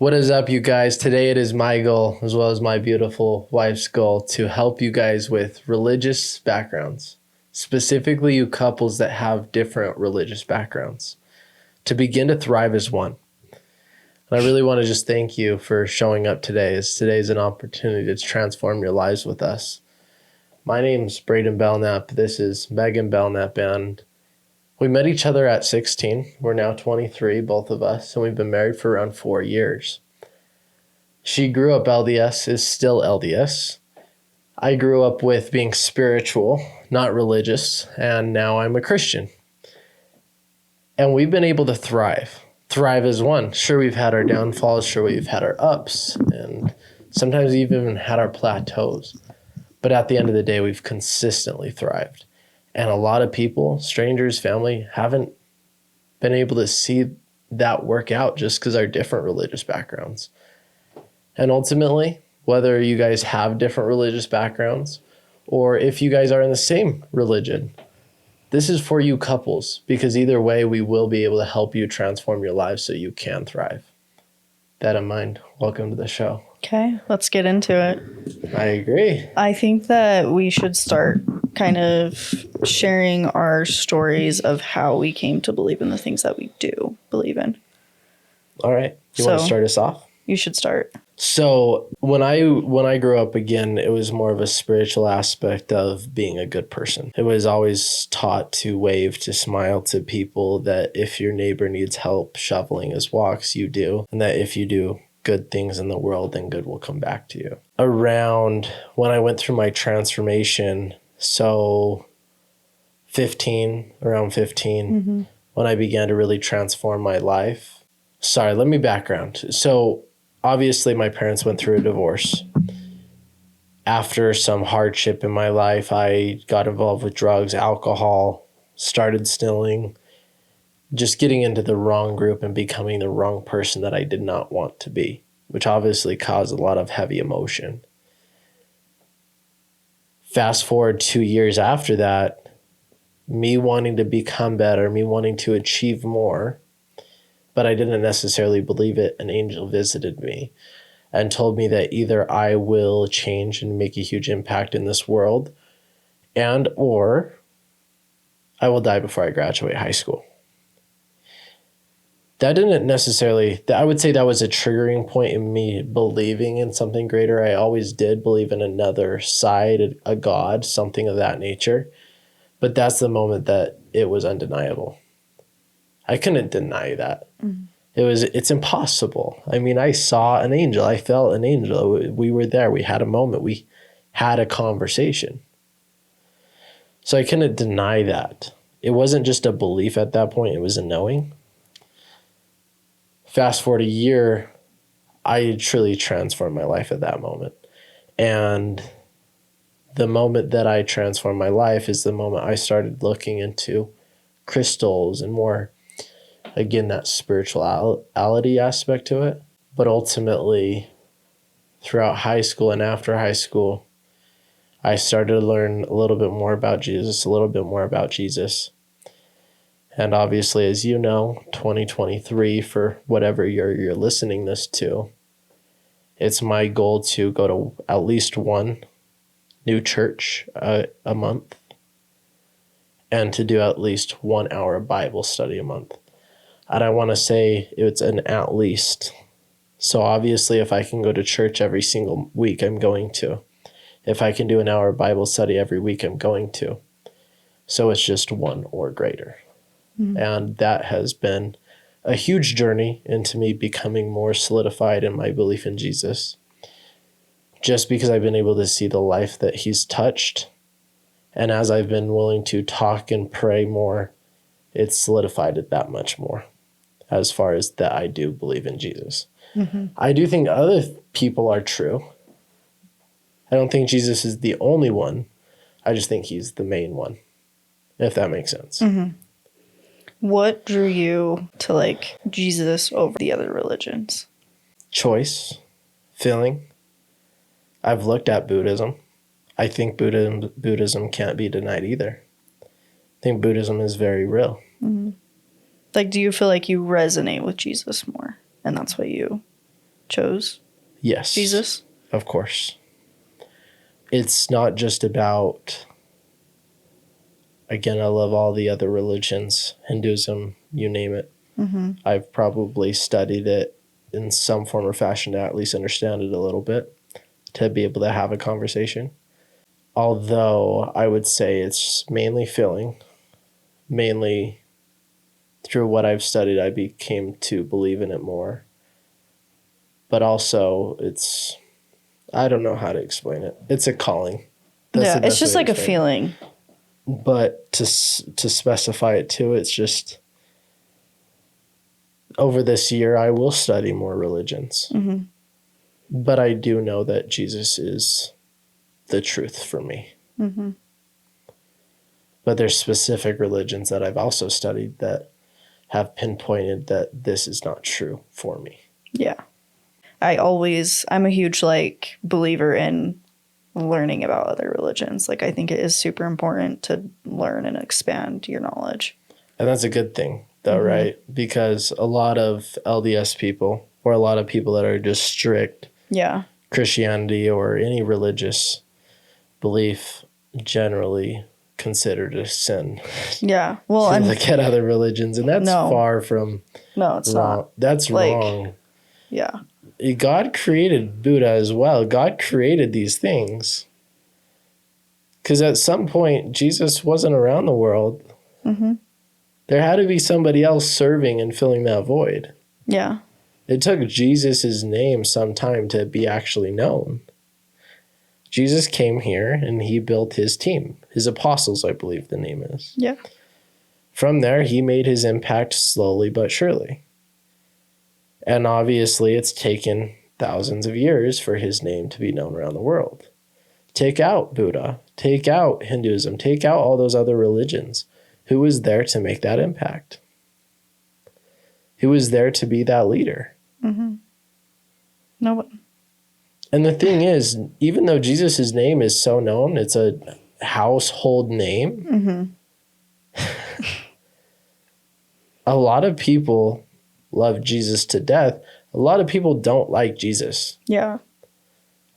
What is up, you guys? Today it is my goal, as well as my beautiful wife's goal, to help you guys with religious backgrounds, specifically you couples that have different religious backgrounds, to begin to thrive as one. And I really want to just thank you for showing up today, as today is an opportunity to transform your lives with us. My name's Braiden Belnap. This is Maeghan Belnap, and we met each other at 16. We're now 23, both of us, and we've been married for around 4 years. She grew up LDS, is still LDS. I grew up with being spiritual, not religious, and now I'm a Christian. And we've been able to thrive as one. Sure, we've had our downfalls, sure, we've had our ups, and sometimes we've even had our plateaus. But at the end of the day, we've consistently thrived. And a lot of people, strangers, family, haven't been able to see that work out just because of our different religious backgrounds. And ultimately, whether you guys have different religious backgrounds or if you guys are in the same religion, this is for you couples, because either way, we will be able to help you transform your lives so you can thrive. That in mind, welcome to the show. Okay, let's get into it. I agree. I think that we should start kind of sharing our stories of how we came to believe in the things that we do believe in. All right. You want to start us off? You should start. So when I grew up, again, it was more of a spiritual aspect of being a good person. It was always taught to wave, to smile to people, that if your neighbor needs help shoveling his walks, you do. And that if you do good things in the world, then good will come back to you. Around when I went through my transformation, so around 15, when I began to really transform my life. Sorry, let me background. So obviously my parents went through a divorce. After some hardship in my life, I got involved with drugs, alcohol, started stealing, just getting into the wrong group and becoming the wrong person that I did not want to be, which obviously caused a lot of heavy emotion. Fast forward 2 years after that, me wanting to become better, me wanting to achieve more, but I didn't necessarily believe it. An angel visited me and told me that either I will change and make a huge impact in this world, and or I will die before I graduate high school. That didn't necessarily, I would say that was a triggering point in me believing in something greater. I always did believe in another side, a God, something of that nature. But that's the moment that it was undeniable. I couldn't deny that. It's impossible. I mean, I saw an angel. I felt an angel. We were there. We had a moment. We had a conversation. So I couldn't deny that. It wasn't just a belief at that point. It was a knowing. Fast forward a year, I truly transformed my life at that moment. And the moment that I transformed my life is the moment I started looking into crystals and more, again, that spirituality aspect to it. But ultimately, throughout high school and after high school, I started to learn a little bit more about Jesus. And obviously, as you know, 2023, for whatever you're listening this to, it's my goal to go to at least one new church a month and to do at least 1 hour Bible study a month. And I want to say it's an at least. So obviously, if I can go to church every single week, I'm going to. If I can do an hour Bible study every week, I'm going to. So it's just one or greater. And that has been a huge journey into me becoming more solidified in my belief in Jesus. Just because I've been able to see the life that he's touched. And as I've been willing to talk and pray more, it's solidified it that much more as far as that I do believe in Jesus. I do think other people are true. I don't think Jesus is the only one. I just think he's the main one, if that makes sense. What drew you to Jesus over the other religions? Choice, feeling. I've looked at Buddhism. I think Buddhism can't be denied either. I think Buddhism is very real. Do you feel like you resonate with Jesus more? And that's what you chose Yes. Jesus. Of course. It's not just about, again, I love all the other religions, Hinduism, you name it. Mm-hmm. I've probably studied it in some form or fashion to at least understand it a little bit, to be able to have a conversation. Although I would say it's mainly filling, mainly through what I've studied, I became to believe in it more. But also I don't know how to explain it. It's a calling. Yeah, the it's best just way to like a explain it. feeling. But to specify it too, it's just over this year, I will study more religions. Mm-hmm. But I do know that Jesus is the truth for me. Mm-hmm. But there's specific religions that I've also studied that have pinpointed that this is not true for me. Yeah. I'm a huge like believer in learning about other religions. Like I think it is super important to learn and expand your knowledge. And that's a good thing though, Mm-hmm. right? Because a lot of LDS people or a lot of people that are just strict Yeah. Christianity or any religious belief generally considered a sin. Yeah. Well, to and look at other religions, and that's No. far from no, it's wrong. not. That's Like- wrong. Yeah. God created Buddha as well. God created these things. Because at some point, Jesus wasn't around the world. Mm-hmm. There had to be somebody else serving and filling that void. Yeah. It took Jesus' name some time to be actually known. Jesus came here and he built his team, his apostles, I believe the name is. Yeah. From there, he made his impact slowly but surely. And obviously, it's taken thousands of years for his name to be known around the world. Take out Buddha, take out Hinduism, take out all those other religions. Who was there to make that impact? Who was there to be that leader? Mm-hmm. No one. And the thing is, even though Jesus' name is so known, it's a household name. Mm-hmm. A lot of people love Jesus to death. A lot of people don't like Jesus. Yeah.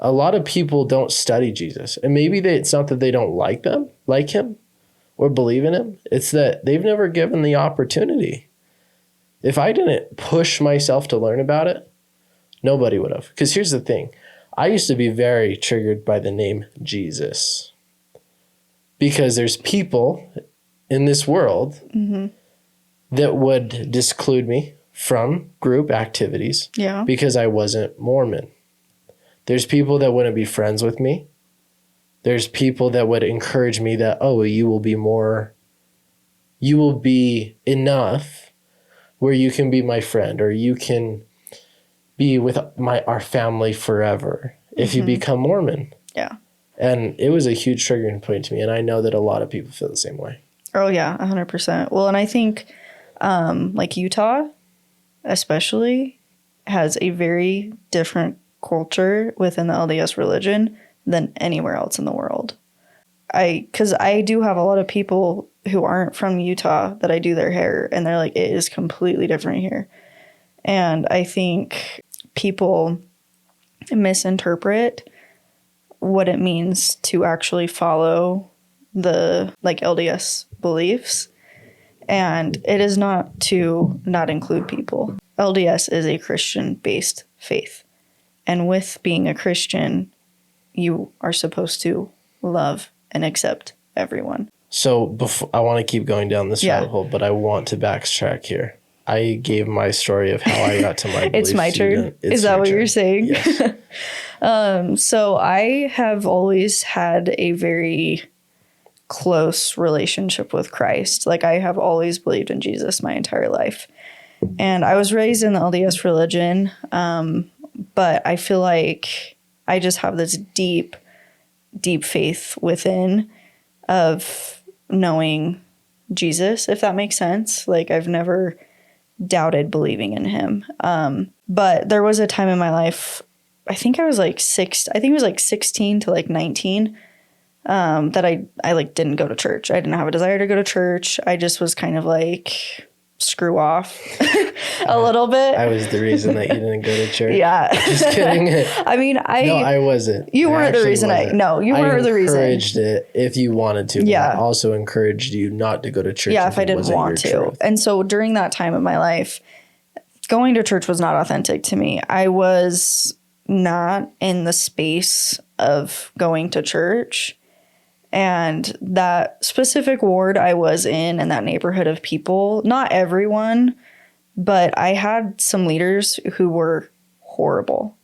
A lot of people don't study Jesus. And maybe it's not that they don't like him, or believe in him. It's that they've never given the opportunity. If I didn't push myself to learn about it, nobody would have. Because here's the thing. I used to be very triggered by the name Jesus. Because there's people in this world Mm-hmm. that would disclude me from group activities Yeah. because I wasn't Mormon. There's people that wouldn't be friends with me. There's people that would encourage me that, oh, you will be enough where you can be my friend or you can be with our family forever if you become Mormon. Yeah. And it was a huge triggering point to me. And I know that a lot of people feel the same way. Oh yeah, 100%. Well, and I think like Utah especially has a very different culture within the LDS religion than anywhere else in the world. Because I do have a lot of people who aren't from Utah that I do their hair, and they're like, it is completely different here. And I think people misinterpret what it means to actually follow the like LDS beliefs. And it is not to not include people. LDS is a Christian-based faith. And with being a Christian, you are supposed to love and accept everyone. So before, I want to keep going down this Yeah. rabbit hole, but I want to backtrack here. I gave my story of how I got to my belief. It's my turn. Is that what you're saying? Yes. So I have always had a very close relationship with Christ. Like I have always believed in Jesus my entire life. And I was raised in the LDS religion. But I feel like I just have this deep, deep faith within of knowing Jesus, if that makes sense. Like I've never doubted believing in him. But there was a time in my life, I think it was like 16 to like 19, that I like didn't go to church. I didn't have a desire to go to church. I just was kind of like, screw off a little bit. I was the reason that you didn't go to church. Yeah. Just kidding. I mean, No, I wasn't. You weren't the actually reason wasn't. you weren't the reason. I encouraged it if you wanted to. But Yeah. I also encouraged you not to go to church. Yeah, if I didn't want to. Truth. And so during that time of my life, going to church was not authentic to me. I was not in the space of going to church. And that specific ward I was in and that neighborhood of people, not everyone, but I had some leaders who were horrible.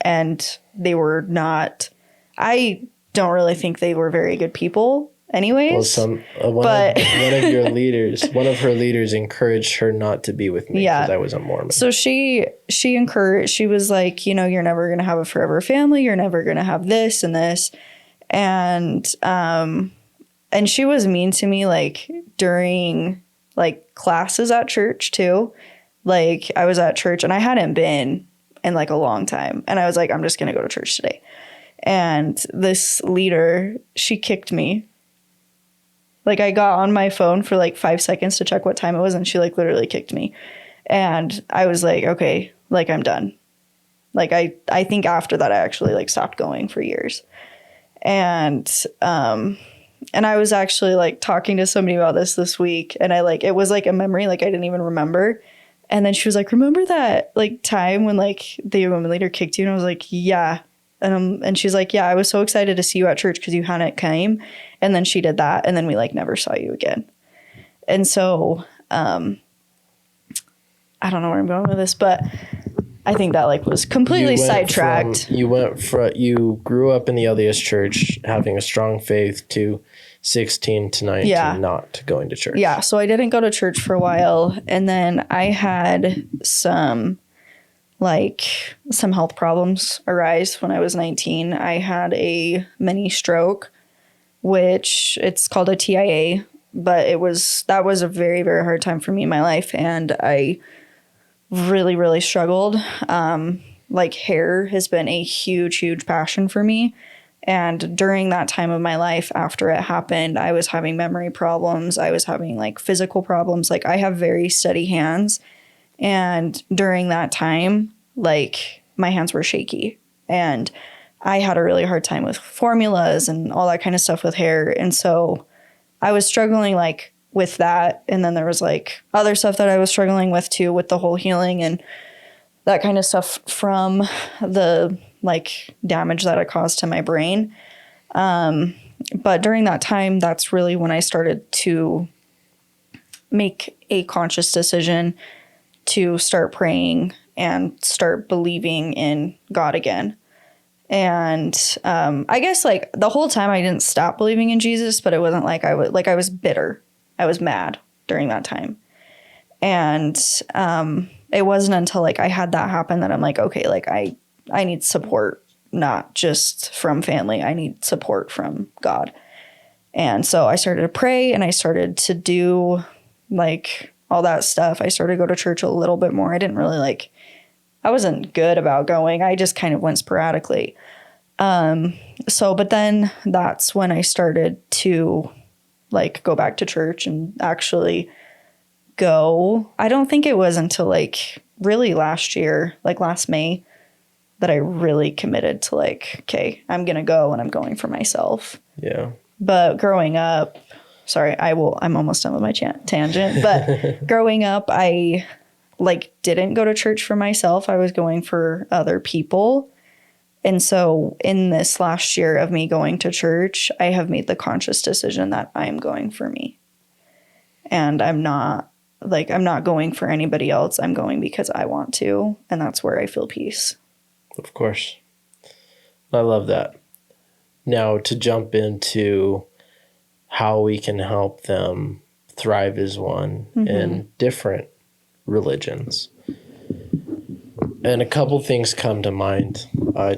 And they were not, I don't really think they were very good people anyways. Well, one of her leaders encouraged her not to be with me because I was a Mormon. So she was like, you're never going to have a forever family. You're never going to have this and this. And she was mean to me, like, during, like, classes at church, too. Like, I was at church, and I hadn't been in, like, a long time. And I was like, I'm just going to go to church today. And this leader, she kicked me. Like, I got on my phone for, like, 5 seconds to check what time it was, and she, like, literally kicked me. And I was like, okay, like, I'm done. Like, I think after that, I actually, like, stopped going for years. And I was actually like talking to somebody about this week, and it was like a memory, like I didn't even remember. And then she was like, remember that like time when like the woman leader kicked you? And I was like, yeah. And she's like, yeah, I was so excited to see you at church because you hadn't came. And then she did that. And then we like never saw you again. And so, I don't know where I'm going with this, but I think that like was completely sidetracked. You grew up in the LDS church, having a strong faith, to 16 to 19 not going to church. Yeah, so I didn't go to church for a while, and then I had some health problems arise when I was 19. I had a mini stroke, which it's called a TIA, but that was a very, very hard time for me in my life, and I really, really struggled. Like hair has been a huge, huge passion for me. And during that time of my life, after it happened, I was having memory problems. I was having like physical problems. Like I have very steady hands. And during that time, like my hands were shaky. And I had a really hard time with formulas and all that kind of stuff with hair. And so I was struggling like with that. And then there was like other stuff that I was struggling with too, with the whole healing and that kind of stuff from the like damage that it caused to my brain. But during that time, that's really when I started to make a conscious decision to start praying and start believing in God again. And I guess like the whole time I didn't stop believing in Jesus, but it wasn't like I was bitter. I was mad during that time. And it wasn't until like I had that happen that I'm like, okay, like I need support, not just from family. I need support from God. And so I started to pray and I started to do like all that stuff. I started to go to church a little bit more. I didn't really I wasn't good about going. I just kind of went sporadically. But then that's when I started to like go back to church and actually go. I don't think it was until like really last year, like last May, that I really committed to like, okay, I'm going to go and I'm going for myself. Yeah. But growing up, I'm almost done with my tangent, but growing up, I like didn't go to church for myself. I was going for other people. And so in this last year of me going to church, I have made the conscious decision that I'm going for me. And I'm not going for anybody else. I'm going because I want to. And that's where I feel peace. Of course. I love that. Now to jump into how we can help them thrive as one in different religions. And a couple things come to mind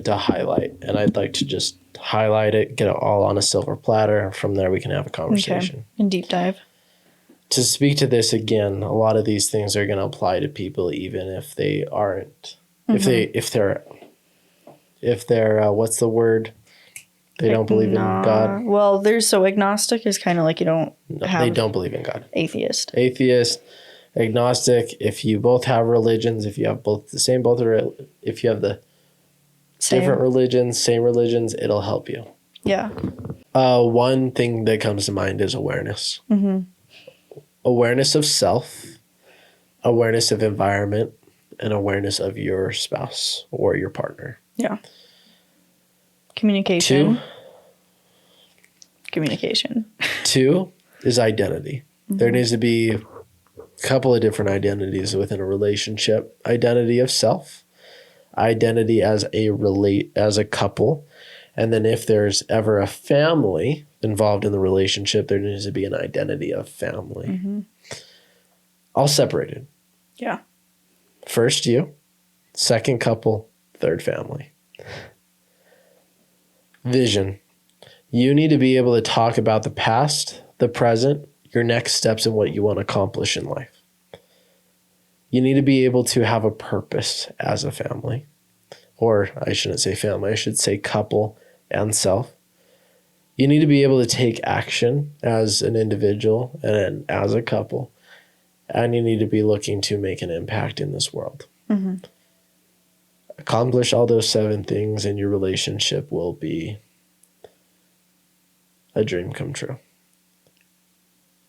to highlight. And I'd like to just highlight it, get it all on a silver platter. From there, we can have a conversation. Okay. And deep dive. To speak to this again, a lot of these things are going to apply to people, even if they aren't, if they're what's the word? They don't believe in God. Well, so agnostic is kind of like they don't believe in God. Atheist. Agnostic, if you both have religions, if you have both the same, if you have the different religions, same religions, it'll help you. Yeah. One thing that comes to mind is awareness. Awareness of self, awareness of environment, and awareness of your spouse or your partner. Yeah. Communication. 2. Communication. 2 is identity. There needs to be a couple of different identities within a relationship. Identity of self, identity as a couple, and then if there's ever a family involved in the relationship, there needs to be an identity of family. All separated. Yeah. First you, second couple, third family. Vision. You need to be able to talk about the past, the present, your next steps, and what you want to accomplish in life. You need to be able to have a purpose as a family. Or I shouldn't say family, I should say couple and self. You need to be able to take action as an individual and as a couple. And you need to be looking to make an impact in this world. Accomplish all those 7 things and your relationship will be a dream come true.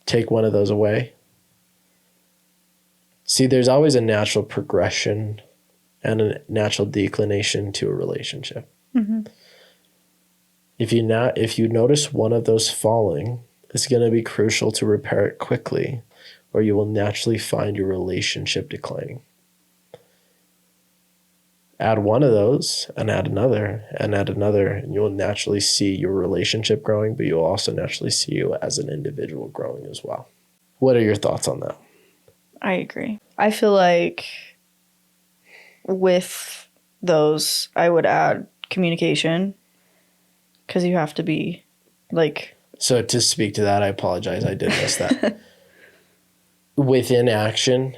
Take one of those away. See, there's always a natural progression and a natural declination to a relationship. If you notice one of those falling, it's going to be crucial to repair it quickly, or you will naturally find your relationship declining. Add one of those and add another, and you'll naturally see your relationship growing, but you'll also naturally see you as an individual growing as well. What are your thoughts on that? I agree. I feel like with those, I would add communication, because you have to be like... So to speak to that, I apologize. I did miss that. Within action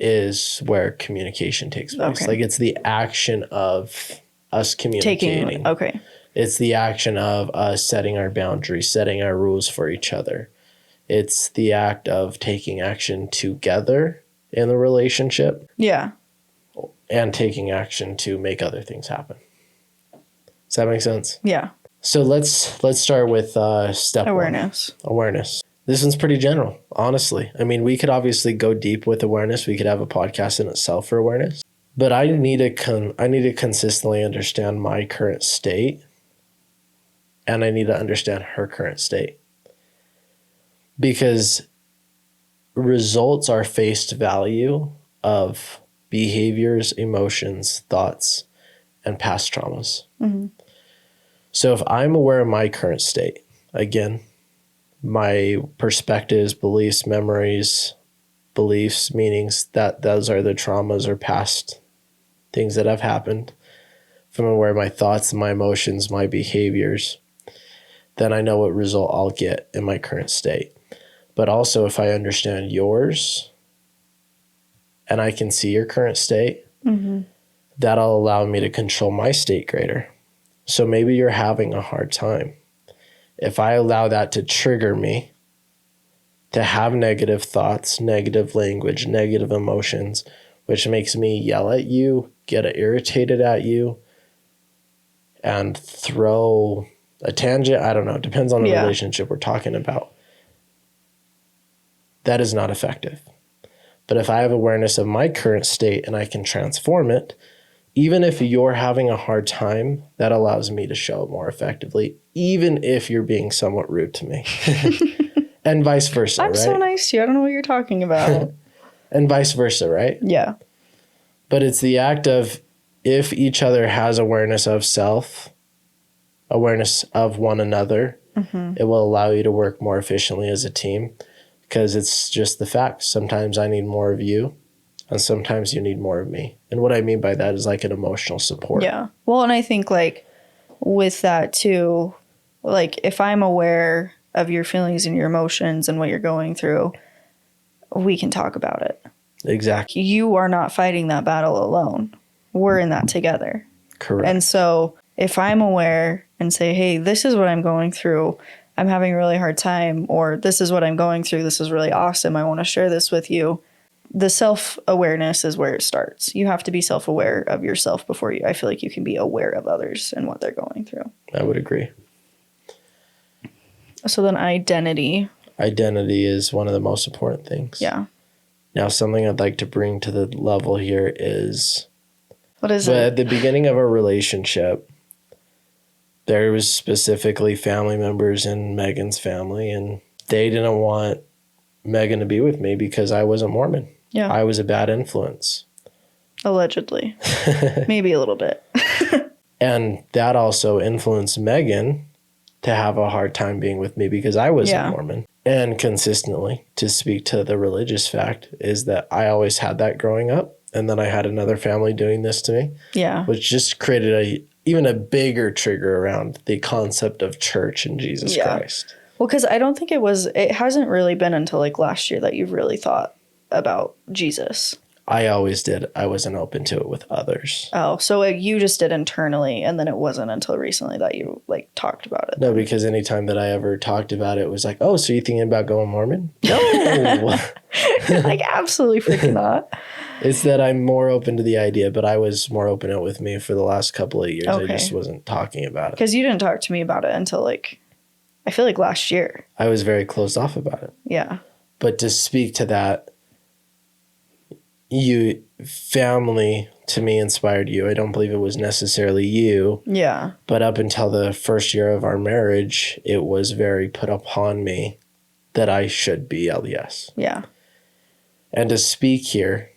is where communication takes place. Like it's the action of us communicating. It's the action of us setting our boundaries, setting our rules for each other. It's the act of taking action together in the relationship. Yeah. And taking action to make other things happen. Does that make sense? Yeah. So let's start with step awareness. 1. Awareness. This one's pretty general, honestly. I mean, we could obviously go deep with awareness. We could have a podcast in itself for awareness. But I need to consistently understand my current state, and I need to understand her current state. Because results are face value of behaviors, emotions, thoughts, and past traumas. So if I'm aware of my current state, again, my perspectives, beliefs, memories, meanings, that those are the traumas or past things that have happened. If I'm aware of my thoughts, my emotions, my behaviors, then I know what result I'll get in my current state. But also if I understand yours and I can see your current state, that'll allow me to control my state greater. So maybe you're having a hard time. If I allow that to trigger me to have negative thoughts, negative language, negative emotions, which makes me yell at you, get irritated at you, and throw a tangent, I don't know, it depends on the relationship we're talking about. That is not effective. But if I have awareness of my current state and I can transform it, even if you're having a hard time, that allows me to show it more effectively, even if you're being somewhat rude to me. And vice versa, I'm so nice to you. I don't know what you're talking about. And vice versa, right? Yeah. But it's the act of, if each other has awareness of self, awareness of one another, it will allow you to work more efficiently as a team, because it's just the fact. Sometimes I need more of you, and sometimes you need more of me. And what I mean by that is like an emotional support. Yeah. Well, and I think like with that too, like if I'm aware of your feelings and your emotions and what you're going through, we can talk about it. Exactly. You are not fighting that battle alone. We're in that together. Correct. And so if I'm aware and say, hey, this is what I'm going through, I'm having a really hard time, or this is what I'm going through, this is really awesome, I want to share this with you, the self-awareness is where it starts. You have to be self-aware of yourself before I feel like you can be aware of others and what they're going through. I would agree. So then identity. Identity is one of the most important things. Yeah. Now, something I'd like to bring to the level here is... What is it? it? At the beginning of our relationship, there was specifically family members in Megan's family, and they didn't want Maeghan to be with me because I wasn't Mormon. Yeah. I was a bad influence. Allegedly. Maybe a little bit. And that also influenced Maeghan to have a hard time being with me because I wasn't Mormon. And consistently, to speak to the religious fact, is that I always had that growing up. And then I had another family doing this to me. Yeah. Which just created even a bigger trigger around the concept of church and Jesus Christ. Well, because I don't think it hasn't really been until like last year that you've really thought about Jesus. I always did. I wasn't open to it with others. Oh, so you just did internally, and then it wasn't until recently that you like talked about it. No, because anytime that I ever talked about it, it was like, oh, so you thinking about going Mormon? No. Like, absolutely freaking not. It's that I'm more open to the idea, but I was more open with me for the last couple of years. Okay. I just wasn't talking about it. Because you didn't talk to me about it until like, I feel like last year. I was very closed off about it. Yeah. But to speak to that, family to me inspired you. I don't believe it was necessarily you. Yeah. But up until the first year of our marriage, it was very put upon me that I should be LDS. Yeah. And to speak here,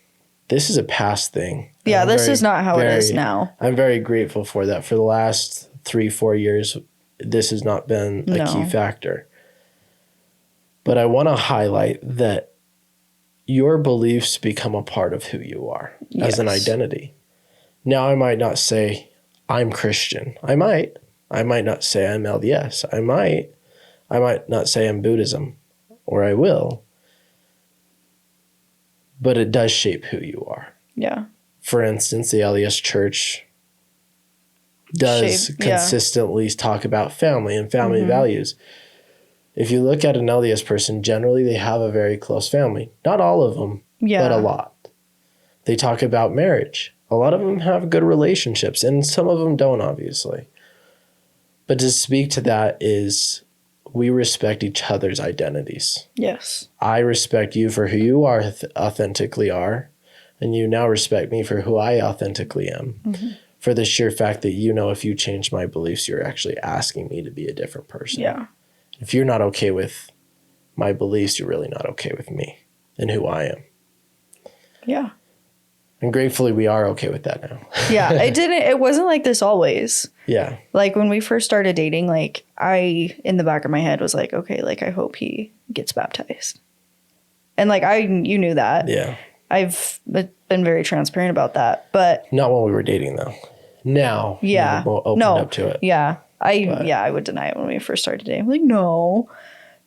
this is a past thing. Yeah, this is not how it is now. I'm very grateful for that. For the last 3-4 years, this has not been a key factor. But I want to highlight that your beliefs become a part of who you are as an identity. Now, I might not say I'm Christian. I might not say I'm LDS. I might not say I'm Buddhism, or I will. But it does shape who you are. Yeah. For instance, the LDS Church does consistently talk about family and family values. If you look at an LDS person, generally they have a very close family. Not all of them, but a lot. They talk about marriage. A lot of them have good relationships, and some of them don't, obviously. But to speak to that is we respect each other's identities. Yes. I respect you for who you are, authentically are, and you now respect me for who I authentically am. Mm-hmm. For the sheer fact that if you change my beliefs, you're actually asking me to be a different person. Yeah. If you're not okay with my beliefs, you're really not okay with me and who I am. Yeah. And gratefully, we are okay with that now. Yeah. It wasn't like this always. Yeah. Like when we first started dating, like in the back of my head was like, okay, like I hope he gets baptized. And like you knew that. Yeah. I've been very transparent about that, but. Not when we were dating though. Now. Yeah. You're opened up to it. Yeah. I would deny it when we first started dating. I'm like, no.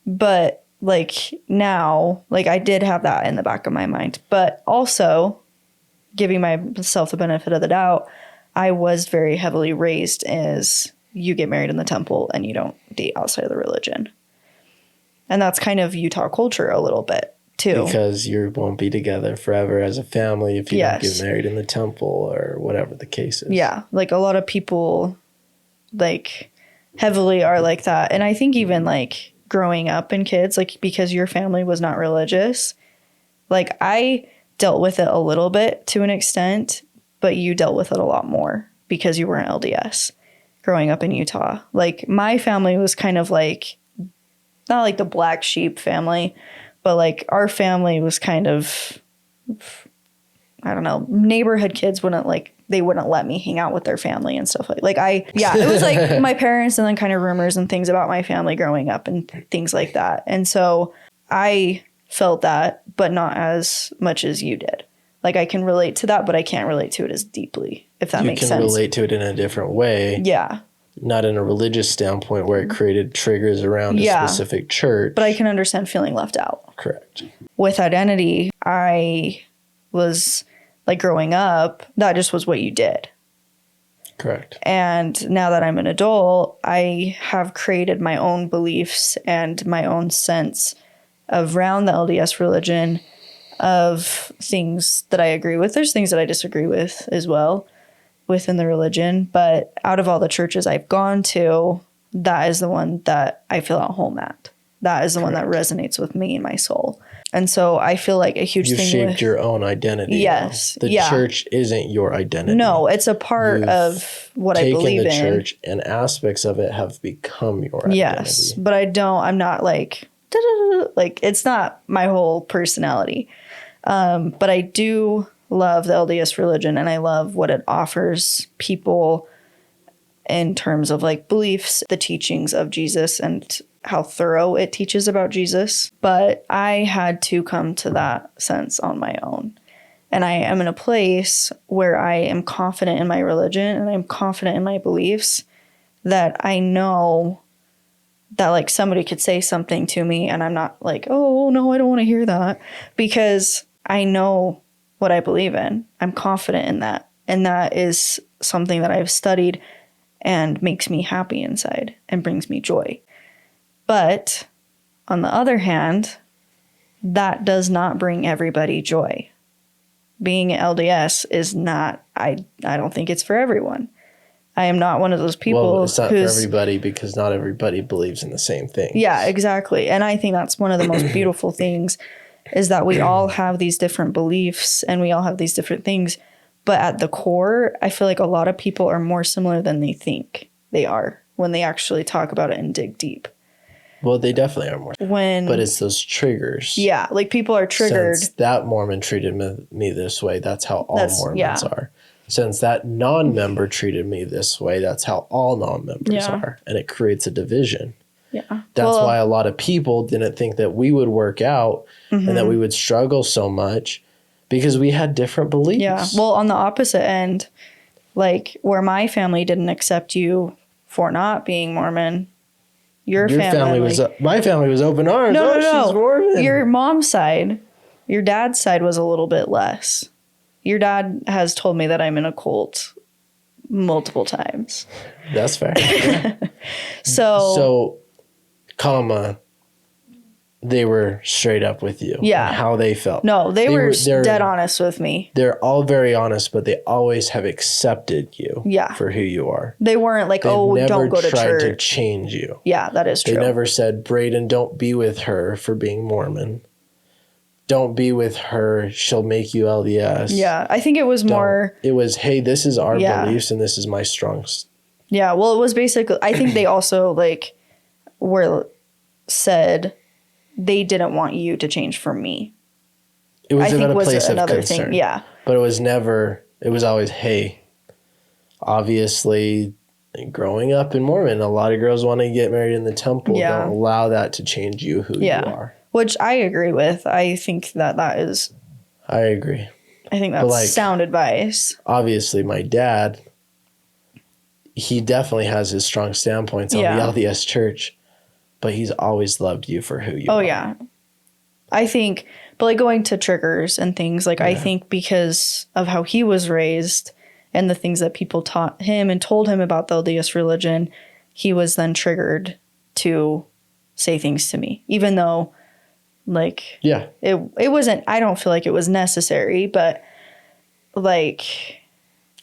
But like now, like I did have that in the back of my mind. But also, giving myself the benefit of the doubt, I was very heavily raised as you get married in the temple and you don't date outside of the religion. And that's kind of Utah culture a little bit too. Because you won't be together forever as a family if you don't get married in the temple or whatever the case is. Yeah. Like a lot of people like heavily are like that. And I think even like growing up in kids, like because your family was not religious, like I dealt with it a little bit to an extent, but you dealt with it a lot more because you weren't LDS growing up in Utah. Like my family was kind of like, not like the black sheep family, but like our family was kind of, I don't know, neighborhood kids wouldn't let me hang out with their family and stuff it was like my parents and then kind of rumors and things about my family growing up and things like that. And so I felt that, but not as much as you did. Like I can relate to that, but I can't relate to it as deeply, if that makes sense. You can relate to it in a different way. Yeah. Not in a religious standpoint where it created triggers around a specific church. But I can understand feeling left out. Correct. With identity, I was like growing up, that just was what you did. Correct. And now that I'm an adult, I have created my own beliefs and my own sense around the LDS religion of things that I agree with. There's things that I disagree with as well within the religion. But out of all the churches I've gone to, that is the one that I feel at home at. That is the one that resonates with me and my soul. And so I feel like a huge thing. You shaped your own identity. Yes. The church isn't your identity. No, it's a part of what I believe in. Taken the church and aspects of it have become your identity. Yes, but I'm not like, like it's not my whole personality. But I do love the LDS religion, and I love what it offers people in terms of like beliefs, the teachings of Jesus, and how thorough it teaches about Jesus. But I had to come to that sense on my own. And I am in a place where I am confident in my religion and I'm confident in my beliefs, that I know that like somebody could say something to me and I'm not like, oh no, I don't want to hear that, because I know what I believe in. I'm confident in that. And that is something that I've studied and makes me happy inside and brings me joy. But on the other hand, that does not bring everybody joy. Being an LDS is not, I don't think it's for everyone. I am not one of those people. Well, it's not for everybody because not everybody believes in the same thing. Yeah, exactly. And I think that's one of the most beautiful things, is that we all have these different beliefs and we all have these different things. But at the core, I feel like a lot of people are more similar than they think they are when they actually talk about it and dig deep. Well, they definitely are more. But it's those triggers. Yeah, like people are triggered. Since that Mormon treated me this way, that's how all Mormons are. Since that non-member treated me this way, that's how all non-members are. And it creates a division. Yeah. That's why a lot of people didn't think that we would work out and that we would struggle so much, because we had different beliefs. Yeah. Well, on the opposite end, like where my family didn't accept you for not being Mormon, your family was my family was open arms. No. She's Mormon. Your mom's side, your dad's side was a little bit less. Your dad has told me that I'm in a cult multiple times. That's fair. So, they were straight up with you. Yeah. On how they felt. No, they're dead honest with me. They're all very honest, but they always have accepted you for who you are. They weren't like, don't go to church. They never tried to change you. Yeah, that is true. They never said, Braiden, don't be with her for being Mormon. Don't be with her. She'll make you LDS. Yeah, I think it was more. It was, hey, this is our beliefs and this is my strongest. Yeah, well, it was basically, I think they also said they didn't want you to change for me. It was another place of concern. Thing. Yeah. But it was always, hey, obviously growing up in Mormon, a lot of girls want to get married in the temple. Yeah. Don't allow that to change you who you are. Which I agree with. I think that is. I agree. I think that's sound advice. Obviously, my dad, he definitely has his strong standpoints on the LDS church, but he's always loved you for who you are. Oh, yeah. I think, but like going to triggers and things, like I think because of how he was raised and the things that people taught him and told him about the LDS religion, he was then triggered to say things to me, even though it wasn't, I don't feel like it was necessary, but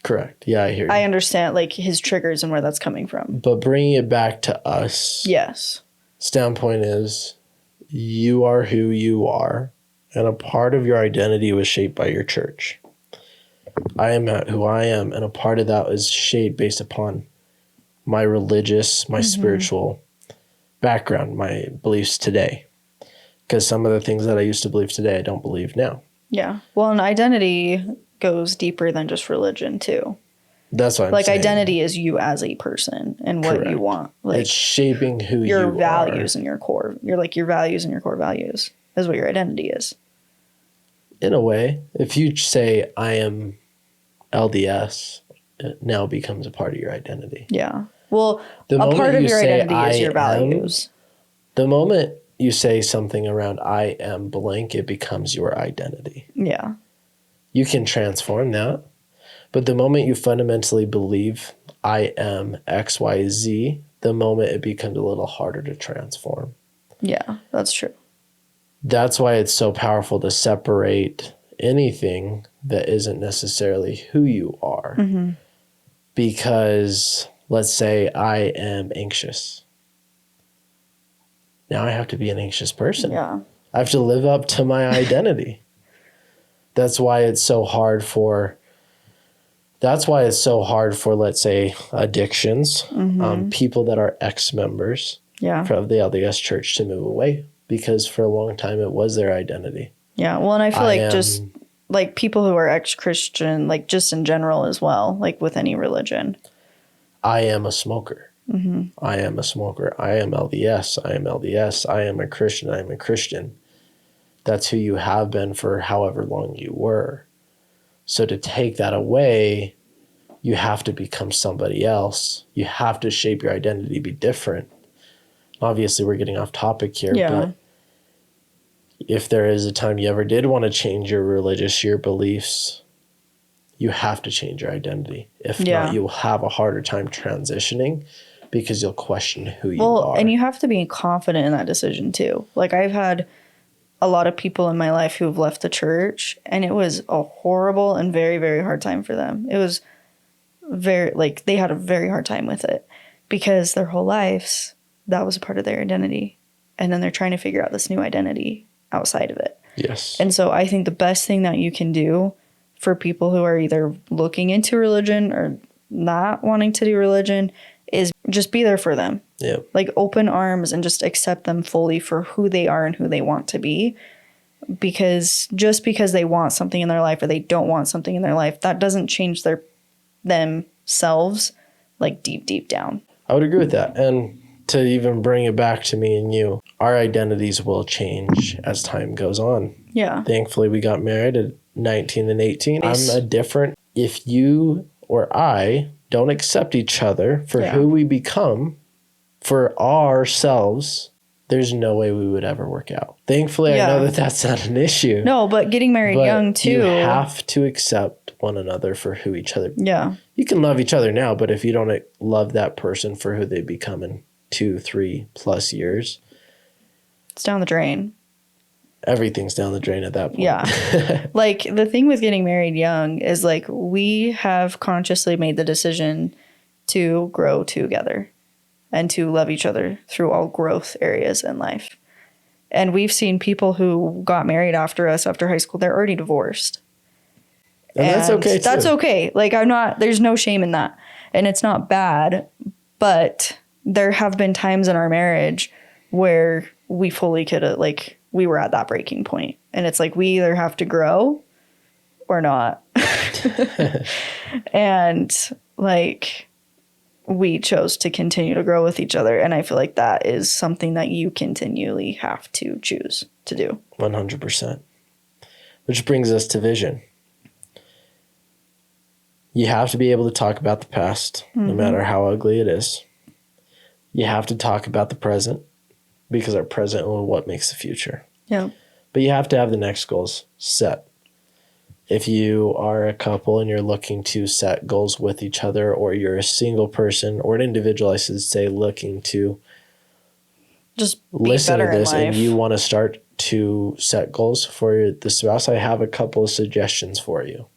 correct. Yeah, I hear you. I understand his triggers and where that's coming from. But bringing it back to us. Yes. Standpoint is you are who you are, and a part of your identity was shaped by your church. I am who I am, and a part of that is shaped based upon my religious, my spiritual background, my beliefs today. Because some of the things that I used to believe today, I don't believe now. Yeah. Well, an identity goes deeper than just religion, too. That's what I'm saying. Identity is you as a person and what you want. It's shaping who you are. Your values and your core. Your values and your core values is what your identity is. In a way, if you say, I am LDS, it now becomes a part of your identity. Yeah. Well, a part of your identity is your values. The moment you say something around I am blank, it becomes your identity. Yeah. You can transform that. But the moment you fundamentally believe I am XYZ, the moment it becomes a little harder to transform. Yeah, that's true. That's why it's so powerful to separate anything that isn't necessarily who you are. Mm-hmm. Because let's say I am anxious. Now I have to be an anxious person. Yeah. I have to live up to my identity. That's why it's so hard for, let's say, addictions, people that are ex-members of the LDS church to move away, because for a long time it was their identity. Yeah. Well, and I feel just like people who are ex-Christian, like just in general as well, like with any religion. I am a smoker. Mm-hmm. I am a smoker. I am LDS. I am LDS. I am a Christian. I am a Christian. That's who you have been for however long you were. So to take that away, you have to become somebody else. You have to shape your identity to be different. Obviously, we're getting off topic here, but if there is a time you ever did want to change your beliefs, you have to change your identity. If not, you will have a harder time transitioning because you'll question who you are. Well, and you have to be confident in that decision too. Like I've had a lot of people in my life who have left the church, and it was a horrible and very, very hard time for them. It was they had a very hard time with it because their whole lives, that was a part of their identity. And then they're trying to figure out this new identity outside of it. Yes. And so I think the best thing that you can do for people who are either looking into religion or not wanting to do religion is just be there for them. Yeah. Like open arms and just accept them fully for who they are and who they want to be. Because just because they want something in their life or they don't want something in their life, that doesn't change themselves like deep down. I would agree with that. And to even bring it back to me and you, our identities will change as time goes on. Yeah. Thankfully, we got married at 19 and 18. Nice. I'm different. If you or I don't accept each other for who we become, for ourselves, there's no way we would ever work out. Thankfully, I know that that's not an issue. No, but getting married young too. You have to accept one another for who each other. Yeah. You can love each other now, but if you don't love that person for who they become in 2-3+ years, it's down the drain. Everything's down the drain at that point. Yeah. Like the thing with getting married young is like we have consciously made the decision to grow together and to love each other through all growth areas in life. And we've seen people who got married after us, after high school, they're already divorced. And that's okay too. That's okay. Like there's no shame in that. And it's not bad, but there have been times in our marriage where we fully could have, like, we were at that breaking point. And it's like, we either have to grow or not. And like, we chose to continue to grow with each other. And I feel like that is something that you continually have to choose to do. 100%. Which brings us to vision. You have to be able to talk about the past, no matter how ugly it is. You have to talk about the present, because our present is what makes the future. Yeah. But you have to have the next goals set. If you are a couple and you're looking to set goals with each other, or you're a single person or an individual, I should say, looking to just listen to this and you want to start to set goals for the spouse, I have a couple of suggestions for you.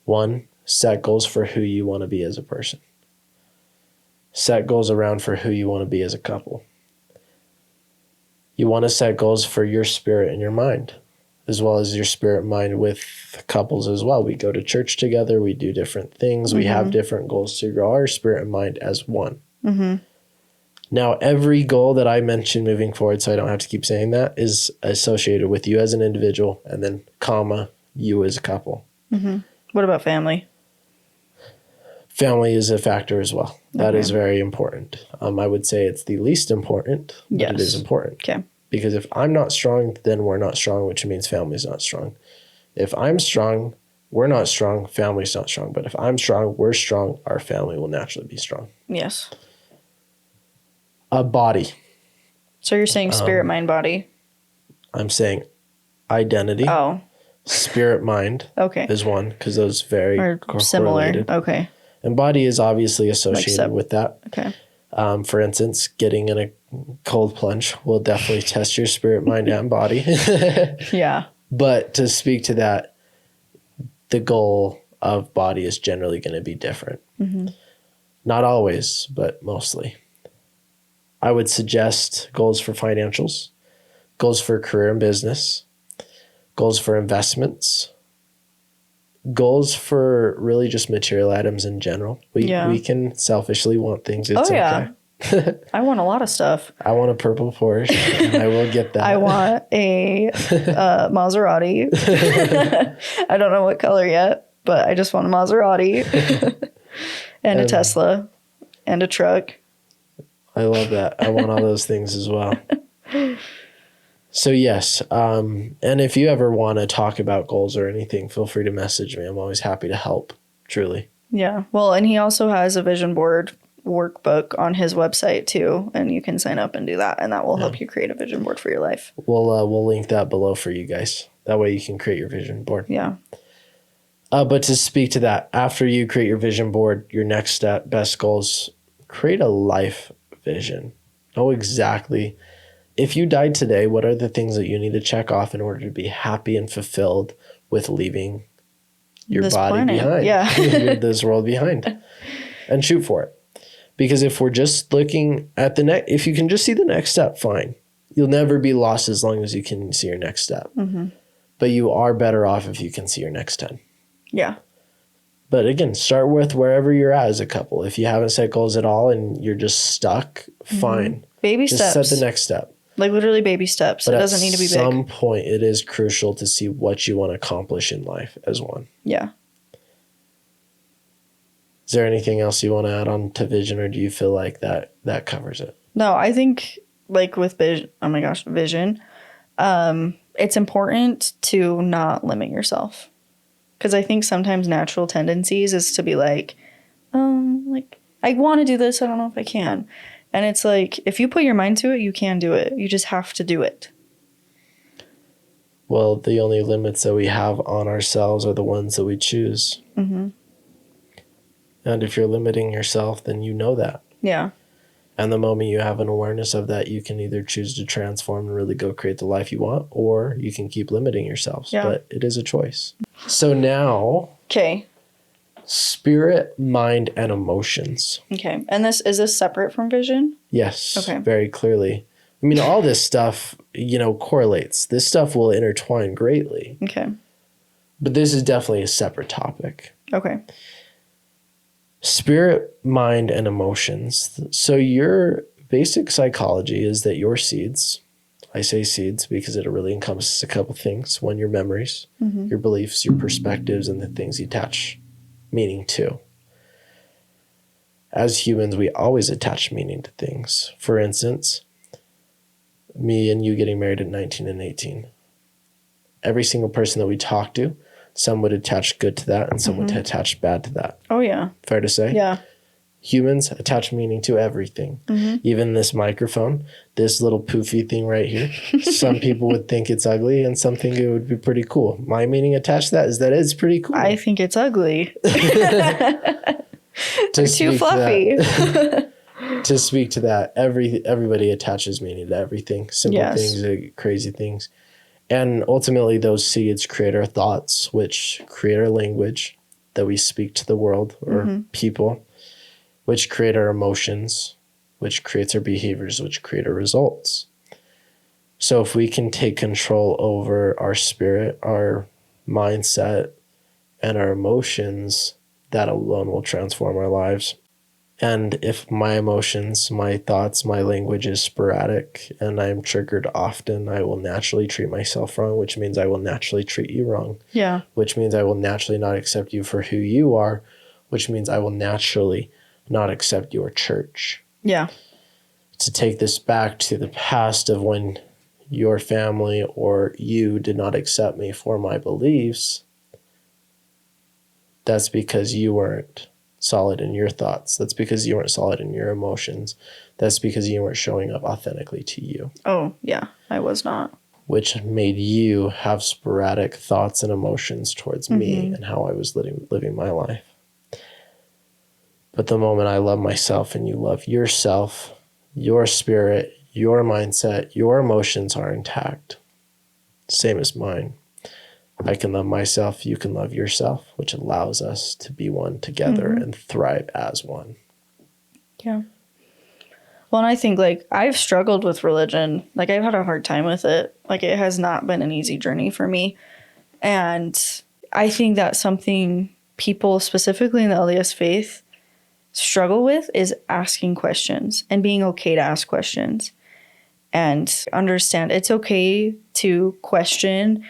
1, set goals for who you want to be as a person. Set goals around for who you want to be as a couple. You want to set goals for your spirit and your mind, as well as your spirit and mind with couples as well. We go to church together. We do different things. We have different goals to grow our spirit and mind as one. Now, every goal that I mentioned moving forward, so I don't have to keep saying that, is associated with you as an individual and then comma, you as a couple. What about family? Family is a factor as well. That is very important. I would say it's the least important, but it is important. Okay. Because if I'm not strong, then we're not strong, which means family's not strong. If I'm strong, we're not strong, family's not strong. But if I'm strong, we're strong, our family will naturally be strong. Yes. A body. So you're saying spirit, mind, body? I'm saying identity. Oh. Spirit, mind. Okay. Is one, because those very are similar. Correlated. Okay. And body is obviously associated with that. Okay. For instance, getting in a cold plunge will definitely test your spirit, mind, and body. Yeah. But to speak to that, the goal of body is generally going to be different. Mm-hmm. Not always, but mostly. I would suggest goals for financials, goals for career and business, goals for investments, goals for really just material items in general. We can selfishly want things. It's okay. I want a lot of stuff. I want a purple Porsche, and I will get that. I want a Maserati. I don't know what color yet, but I just want a Maserati and a Tesla and a truck. I love that. I want all those things as well. So yes, and if you ever want to talk about goals or anything, feel free to message me. I'm always happy to help, truly. Yeah. Well, and he also has a vision board workbook on his website too, and you can sign up and do that, and that will help you create a vision board for your life. We'll link that below for you guys. That way you can create your vision board. Yeah. But to speak to that, after you create your vision board, your next step, best goals, create a life vision. Know exactly, if you died today, what are the things that you need to check off in order to be happy and fulfilled with leaving your this body planet. behind, this world behind, and shoot for it. Because if we're just looking at if you can just see the next step, fine. You'll never be lost as long as you can see your next step. Mm-hmm. But you are better off if you can see your next 10. Yeah. But again, start with wherever you're at as a couple. If you haven't set goals at all and you're just stuck, fine. Baby steps. Just set the next step. Like literally baby steps. But it doesn't need to be big. At some point, it is crucial to see what you want to accomplish in life as one. Yeah. Is there anything else you want to add on to vision, or do you feel like that covers it? No, I think like with vision, vision, it's important to not limit yourself. Because I think sometimes natural tendencies is to be like, I want to do this. I don't know if I can. And it's like, if you put your mind to it, you can do it. You just have to do it. Well, the only limits that we have on ourselves are the ones that we choose. Mm-hmm. And if you're limiting yourself, then you know that. Yeah. And the moment you have an awareness of that, you can either choose to transform and really go create the life you want, or you can keep limiting yourselves. Yeah. But it is a choice. So now... Okay. Spirit, mind, and emotions. Okay. And is this separate from vision? Yes. Okay. Very clearly. I mean, all this stuff, correlates. This stuff will intertwine greatly. Okay. But this is definitely a separate topic. Okay. Spirit, mind, and emotions. So your basic psychology is that your seeds, I say seeds because it really encompasses a couple things. One, your memories, your beliefs, your perspectives, and the things you attach meaning to. As humans, we always attach meaning to things. For instance, me and you getting married at 19 and 18. Every single person that we talk to, some would attach good to that and some would attach bad to that. Oh, yeah. Fair to say? Yeah. Humans attach meaning to everything. Even this microphone, this little poofy thing right here. Some people would think it's ugly and some think it would be pretty cool. My meaning attached to that is that it's pretty cool. I think it's ugly. Too fluffy. To speak to that, everybody attaches meaning to everything. Simple things, crazy things. And ultimately, those seeds create our thoughts, which create our language that we speak to the world or people, which create our emotions, which creates our behaviors, which create our results. So if we can take control over our spirit, our mindset, and our emotions, that alone will transform our lives. And if my emotions, my thoughts, my language is sporadic and I'm triggered often, I will naturally treat myself wrong, which means I will naturally treat you wrong. Yeah. Which means I will naturally not accept you for who you are, which means I will naturally not accept your church. Yeah. To take this back to the past of when your family or you did not accept me for my beliefs, that's because you weren't solid in your thoughts. That's because you weren't solid in your emotions. That's because you weren't showing up authentically to you. Oh, yeah, I was not. Which made you have sporadic thoughts and emotions towards me and how I was living my life. But the moment I love myself and you love yourself, your spirit, your mindset, your emotions are intact, same as mine. I can love myself, you can love yourself, which allows us to be one together and thrive as one. Yeah. Well, and I think, like, I've struggled with religion. Like, I've had a hard time with it. Like, it has not been an easy journey for me. And I think that's something people, specifically in the LDS faith, struggle with is asking questions and being okay to ask questions and understand it's okay to question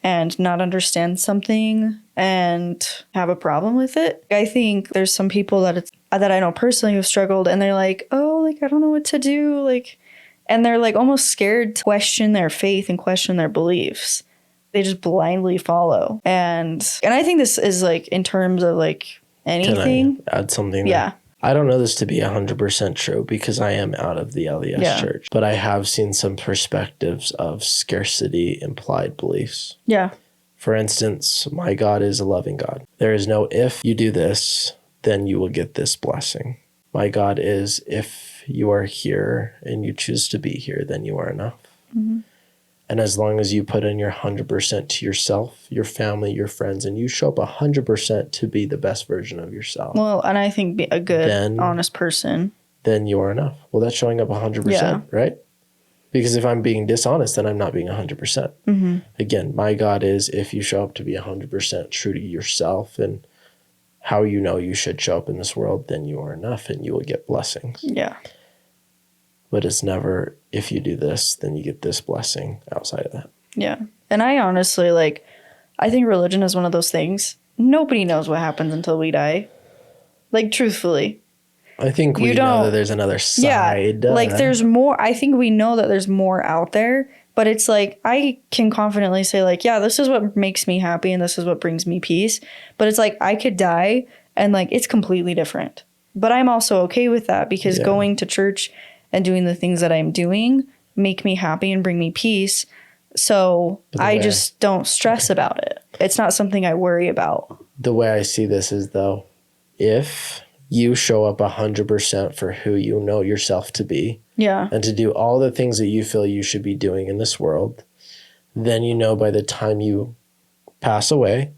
and not understand something and have a problem with it. I think there's some people that I know personally who've struggled and they're like, oh, like, I don't know what to do. Like, and they're like almost scared to question their faith and question their beliefs. They just blindly follow. And I think this is like in terms of like anything. Can I add something? Yeah. I don't know this to be 100% true because I am out of the LDS church, but I have seen some perspectives of scarcity implied beliefs. Yeah. For instance, my God is a loving God. There is no if you do this, then you will get this blessing. My God is if you are here and you choose to be here, then you are enough. Mm-hmm. And as long as you put in your 100% to yourself, your family, your friends, and you show up 100% to be the best version of yourself. Well, and I think be a good, honest person. Then you are enough. Well, that's showing up 100%, right? Because if I'm being dishonest, then I'm not being 100%. Mm-hmm. Again, my God is if you show up to be 100% true to yourself and how you know you should show up in this world, then you are enough and you will get blessings. Yeah. But it's never, if you do this, then you get this blessing outside of that. Yeah. And I honestly, like, I think religion is one of those things. Nobody knows what happens until we die. Like, truthfully. I think we know that there's another side. Yeah. Like, there's more. I think we know that there's more out there. But it's like, I can confidently say, like, yeah, this is what makes me happy and this is what brings me peace. But it's like, I could die and, like, it's completely different. But I'm also okay with that because going to church and doing the things that I'm doing make me happy and bring me peace. So I just don't stress about it. It's not something I worry about. The way I see this is, though, if you show up 100% for who you know yourself to be, and to do all the things that you feel you should be doing in this world, then you know by the time you pass away,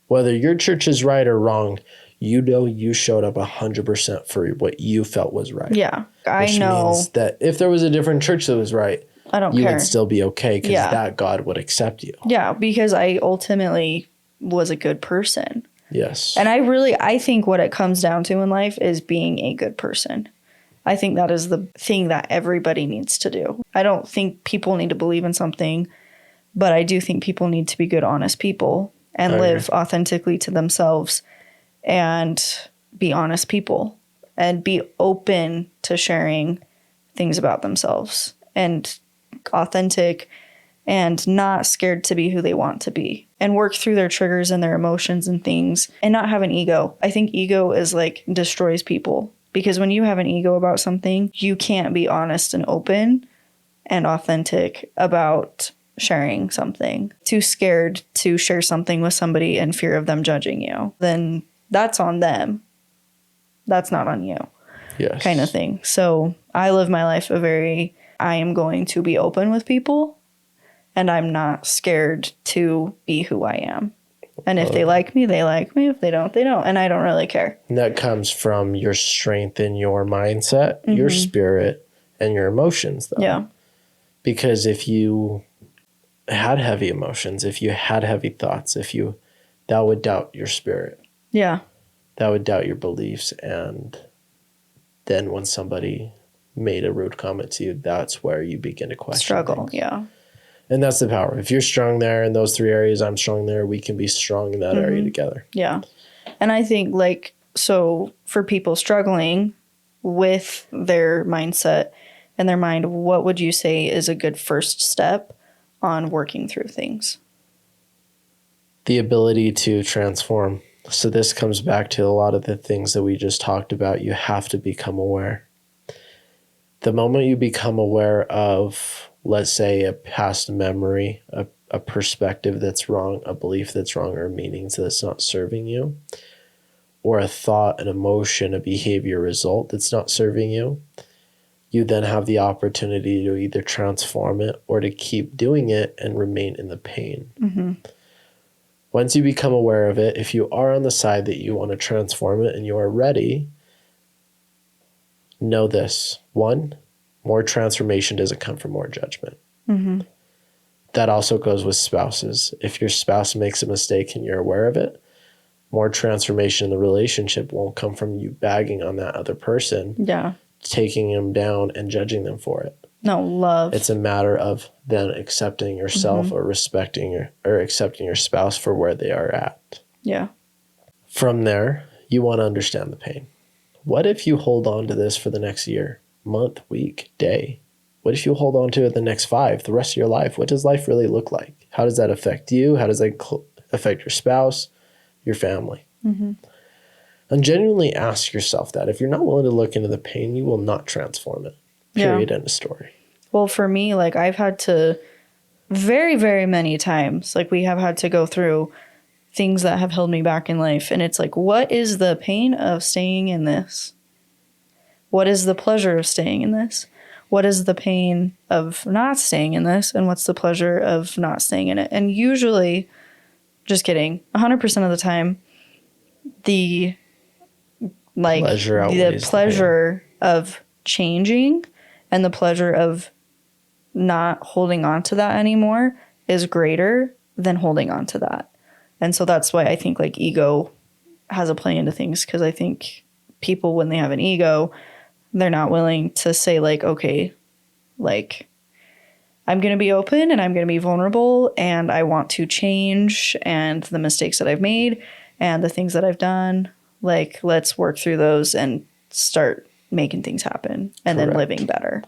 whether your church is right or wrong, you know you showed up 100% for what you felt was right. Yeah, I know. Which means that if there was a different church that was right, I don't you care. would still be okay because that God would accept you. Yeah, because I ultimately was a good person. Yes. And I think what it comes down to in life is being a good person. I think that is the thing that everybody needs to do. I don't think people need to believe in something, but I do think people need to be good, honest people and live authentically to themselves and be honest people and be open to sharing things about themselves and authentic and not scared to be who they want to be and work through their triggers and their emotions and things and not have an ego. I think ego is like destroys people because when you have an ego about something, you can't be honest and open and authentic about sharing something. Too scared to share something with somebody in fear of them judging you. Then that's on them. That's not on you. Yes. Kind of thing. So I live my life I am going to be open with people and I'm not scared to be who I am. And if they like me, they like me. If they don't, they don't. And I don't really care. And that comes from your strength in your mindset, your spirit, and your emotions, though. Yeah. Because if you had heavy emotions, if you had heavy thoughts, that would doubt your spirit. Yeah. That would doubt your beliefs. And then when somebody made a rude comment to you, that's where you begin to question struggle. things. Yeah. And that's the power. If you're strong there in those 3 areas, I'm strong there, we can be strong in that area together. Yeah. And I think so for people struggling with their mindset and their mind, what would you say is a good first step on working through things? The ability to transform. So this comes back to a lot of the things that we just talked about. You have to become aware. The moment you become aware of, let's say, a past memory, a perspective that's wrong, a belief that's wrong, or meanings that's not serving you, or a thought, an emotion, a behavior result that's not serving you, you then have the opportunity to either transform it or to keep doing it and remain in the pain. Mm-hmm. Once you become aware of it, if you are on the side that you want to transform it and you are ready, know this. One, more transformation doesn't come from more judgment. Mm-hmm. That also goes with spouses. If your spouse makes a mistake and you're aware of it, more transformation in the relationship won't come from you bagging on that other person, taking them down and judging them for it. No, love. It's a matter of then accepting yourself or respecting or accepting your spouse for where they are at. Yeah. From there, you want to understand the pain. What if you hold on to this for the next year, month, week, day? What if you hold on to it the next 5, the rest of your life? What does life really look like? How does that affect you? How does that affect your spouse, your family? Mm-hmm. And genuinely ask yourself that. If you're not willing to look into the pain, you will not transform it. Period. End of story. Well, for me, like I've had to very, very many times, like we have had to go through things that have held me back in life. And it's like, what is the pain of staying in this? What is the pleasure of staying in this? What is the pain of not staying in this? And what's the pleasure of not staying in it? And usually, just kidding, 100% of the time, the pleasure of changing and the pleasure of not holding on to that anymore is greater than holding on to that. And so that's why I think like ego has a play into things, because I think people, when they have an ego, they're not willing to say like, okay, like I'm going to be open and I'm going to be vulnerable and I want to change, and the mistakes that I've made and the things that I've done, like let's work through those and start making things happen and then living better.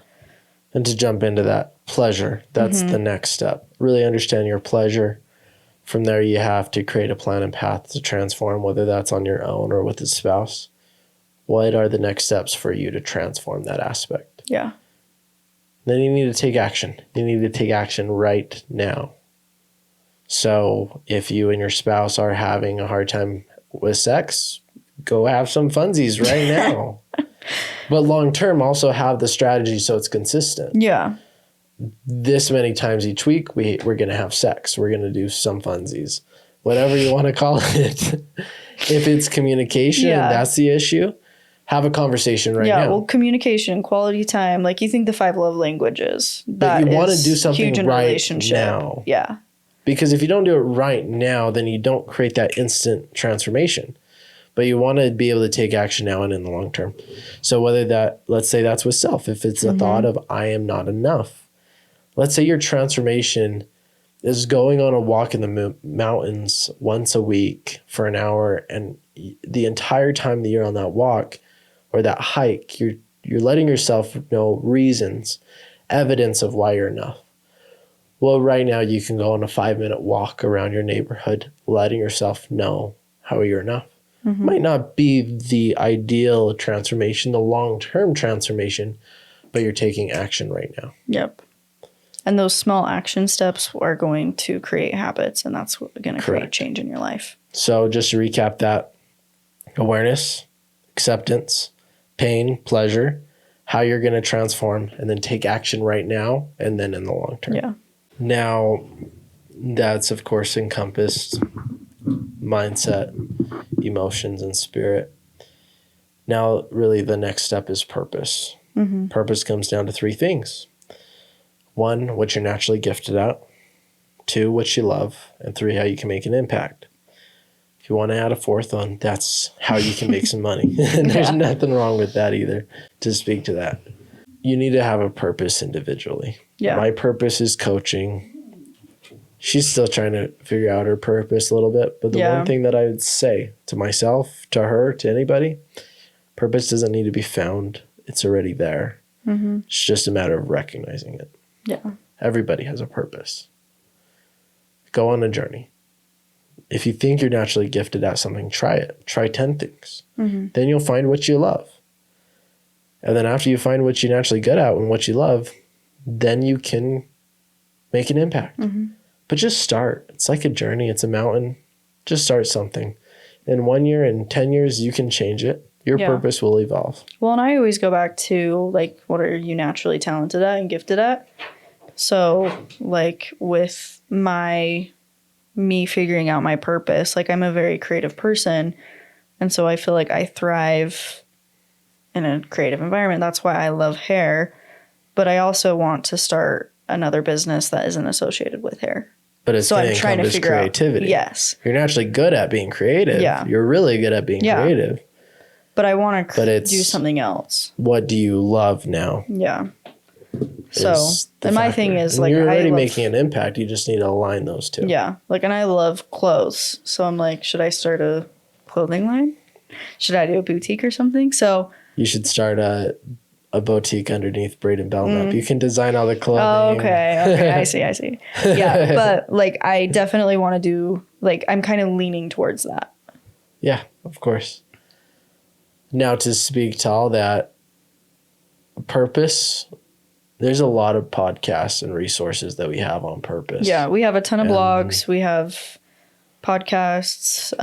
And to jump into that pleasure, that's the next step. Really understand your pleasure. From there, you have to create a plan and path to transform, whether that's on your own or with a spouse. What are the next steps for you to transform that aspect? Yeah. Then you need to take action. You need to take action right now. So if you and your spouse are having a hard time with sex, go have some funsies right now. But long term, also have the strategy so it's consistent. Yeah. This many times each week, we're going to have sex. We're going to do some funsies, whatever you want to call it. If it's communication, and that's the issue, have a conversation right now. Yeah, well, communication, quality time. Like you think the 5 love languages. But you want to do something huge in right relationship. now. Yeah. Because if you don't do it right now, then you don't create that instant transformation. But you want to be able to take action now and in the long term. So whether that, let's say that's with self, if it's a thought of I am not enough. Let's say your transformation is going on a walk in the mountains once a week for an hour, and the entire time that you're on that walk or that hike, you're letting yourself know reasons, evidence of why you're enough. Well, right now you can go on a 5-minute walk around your neighborhood, letting yourself know how you're enough. Might not be the ideal transformation, the long-term transformation, but you're taking action right now. Yep. And those small action steps are going to create habits, and that's going to create change in your life. So just to recap that, awareness, acceptance, pain, pleasure, how you're going to transform, and then take action right now and then in the long term. Yeah. Now, that's, of course, encompassed mindset, emotions, and spirit. Now, really, the next step is purpose. Purpose comes down to 3 things. 1, what you're naturally gifted at. 2, what you love. And 3, how you can make an impact. If you want to add a 4th one, that's how you can make some money. And there's nothing wrong with that either, to speak to that. You need to have a purpose individually. Yeah. My purpose is coaching. She's still trying to figure out her purpose a little bit. But the one thing that I would say to myself, to her, to anybody, purpose doesn't need to be found. It's already there. It's just a matter of recognizing it. Yeah. Everybody has a purpose. Go on a journey. If you think you're naturally gifted at something, try it. Try 10 things. Then you'll find what you love. And then after you find what you're naturally good at and what you love, then you can make an impact. But just start. It's like a journey. It's a mountain. Just start something. In 1 year, in 10 years, you can change it. Your purpose will evolve. Well, and I always go back to, like, what are you naturally talented at and gifted at? So, like, with me figuring out my purpose, like, I'm a very creative person. And so I feel like I thrive in a creative environment. That's why I love hair. But I also want to start another business that isn't associated with hair. But it's going to encompass creativity. Yes. You're naturally good at being creative. Yeah. You're really good at being creative. But I want to do something else. What do you love now? Yeah. So, and my thing is, like, you're already making an impact. You just need to align those two. Yeah. Like, and I love clothes. So I'm like, should I start a clothing line? Should I do a boutique or something? So you should start a boutique underneath Braiden Belnap. You can design all the clothing. Oh, okay. I see. Yeah. But, like, I definitely want to do, like, I'm kind of leaning towards that. Yeah, of course. Now, to speak to all that, purpose, there's a lot of podcasts and resources that we have on purpose. Yeah, we have a ton of blogs. We have podcasts.